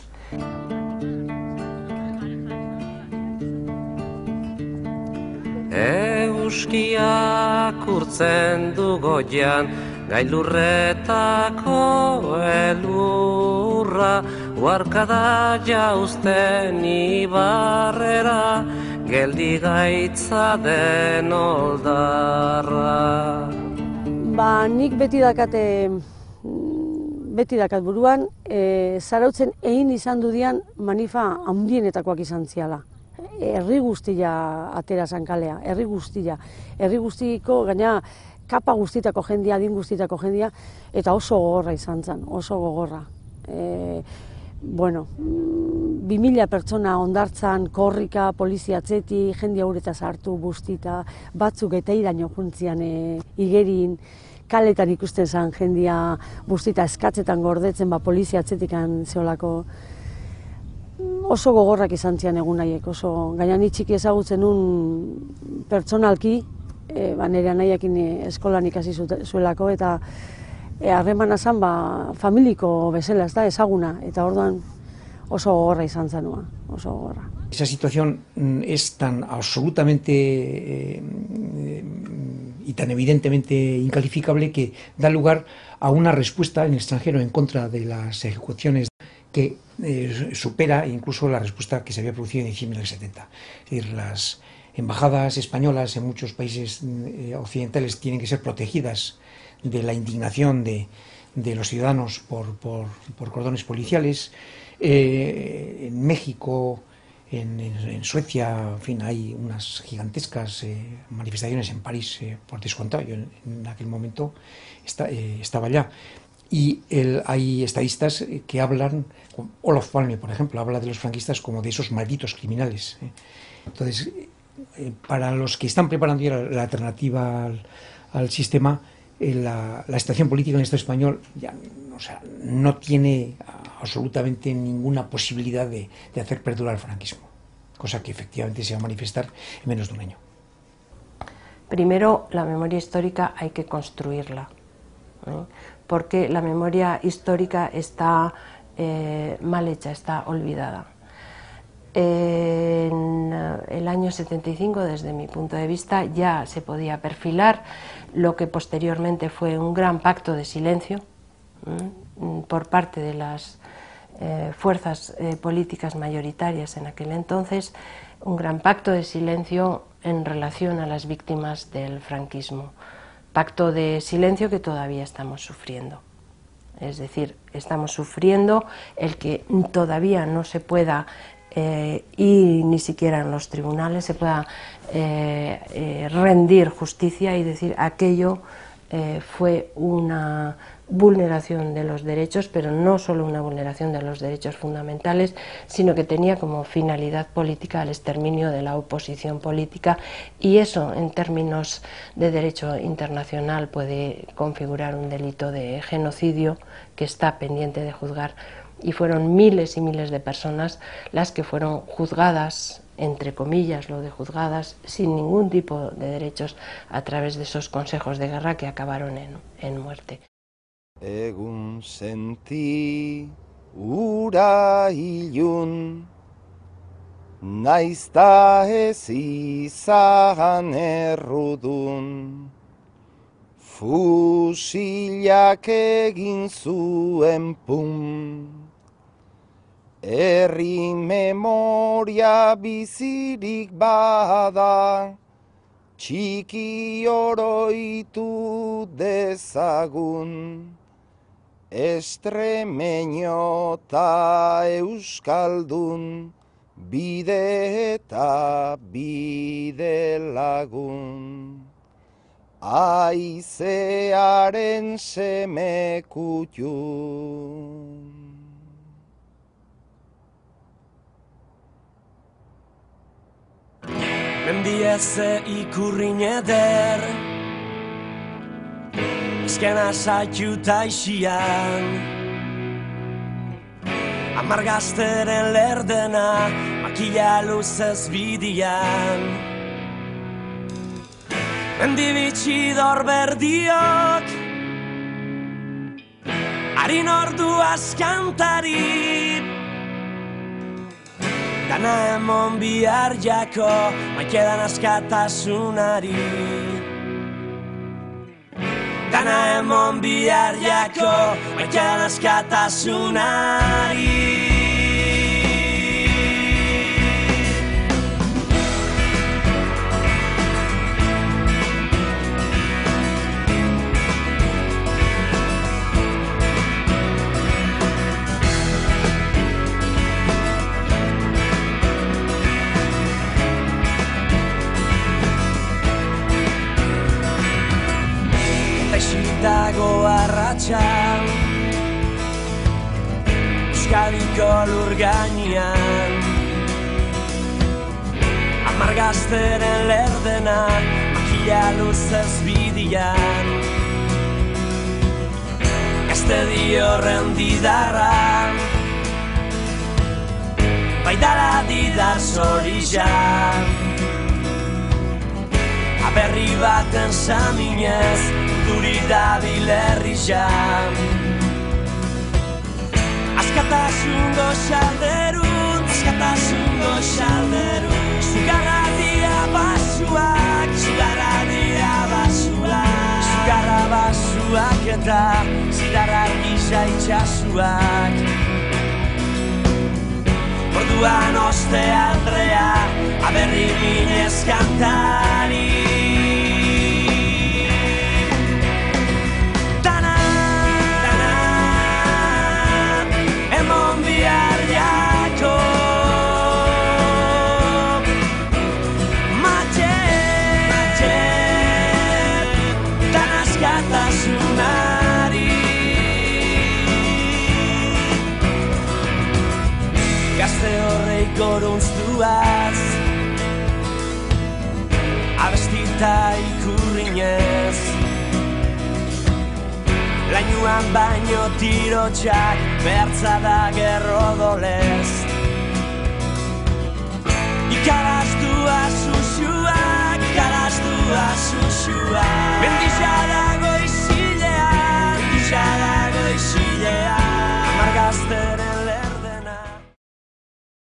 [SPEAKER 21] Euskiak urtzen du goian, gailurretako elurra, uarkada jauzten ibarrera, geldi gaitza den oldarra.
[SPEAKER 22] Nik beti dakat buruan, Zarautzen egin izan dudian manifa handienetakoak izan ziala. Herri guztia atera zan kalea, herri guztiko, gaina kapa guztitako jendia, adin guztitako jendia, eta oso gogorra izan zen, oso gogorra. 2000 pertsona ondartzan, korrika, polizia atzeti, jendia uretaz hartu guztita, batzuk eta iraino juntzian igerin, kaletan ikusten zen jendia guztita eskatzetan gordetzen, polizia atzetikan zeolako. Oso gogorrak izan zian egun nahiek, gaina ni txiki ezagutzen nun pertsonalki, nire anaiakin eskolan ikasi zuelako, eta harremana zan familiko bezala, ezaguna, eta orduan oso gogorra izan zenua, oso gogorra.
[SPEAKER 11] Esa situación es tan absolutamente y tan evidentemente incalificable que da lugar a una respuesta en el extranjero en contra de las ejecuciones que supera incluso la respuesta que se había producido en diciembre del 70. Es decir, las embajadas españolas en muchos países occidentales tienen que ser protegidas de la indignación de de los ciudadanos por cordones policiales. En México, en Suecia, en fin, hay unas gigantescas manifestaciones en París, por descontado. Yo en aquel momento estaba allá. Y hay estadistas que hablan, Olof Palme, por ejemplo, habla de los franquistas como de esos malditos criminales. Entonces, para los que están preparando ya la alternativa al sistema, la situación política en el Estado español ya, o sea, no tiene absolutamente ninguna posibilidad de hacer perdurar el franquismo, cosa que efectivamente se va a manifestar en menos de un año.
[SPEAKER 17] Primero, la memoria histórica hay que construirla, porque la memoria histórica está mal hecha, está olvidada. En el año 75, desde mi punto de vista, ya se podía perfilar lo que posteriormente fue un gran pacto de silencio por parte de las fuerzas políticas mayoritarias en aquel entonces, un gran pacto de silencio en relación a las víctimas del franquismo. Pacto de silencio que todavía estamos sufriendo. Es decir, estamos sufriendo el que todavía no se pueda y ni siquiera en los tribunales se pueda rendir justicia y decir aquello fue una vulneración de los derechos, pero no solo una vulneración de los derechos fundamentales, sino que tenía como finalidad política el exterminio de la oposición política, y eso en términos de derecho internacional puede configurar un delito de genocidio que está pendiente de juzgar. Y fueron miles y miles de personas las que fueron juzgadas, entre comillas lo de juzgadas, sin ningún tipo de derechos a través de esos consejos de guerra que acabaron en muerte.
[SPEAKER 4] Egun senti ura ilun, naizta ez izan errudun. Fusilak egin zuen pum, herri memoria bizirik bada, txiki oroitu dezagun, estremeño ta euskaldun, bide eta bide lagun. Aizearen seme kutxun.
[SPEAKER 14] Mendieze ikurrin eder, ezkena saitu taixian, amargazteren lerdena, makila luzez bidian. Mendibitxi dorberdiok, harin ordu askantari, dana emon bihar jako, maikedan askatasunari. Dana emon bihar jako, maikedan askatasunari. Dago arratxa Euskadiko lur gainean, amargazteren lerdenan, makila luzez bidian. Gazte diorren didarra, baidara didar zorizan. Aberri baten saminez, duri dabil herrizan. Askatasun goxalderun, askatasun goxalderun. Zugarra dira basuak, zugarra dira basuak. Zugarra basuak eta zidarra gisa itxasuak. Orduan oste aldrea, aberri minez kantari. Dana, dana, eta ikurrinez. Lainuan baino tirotxak bertza da gerro dolez.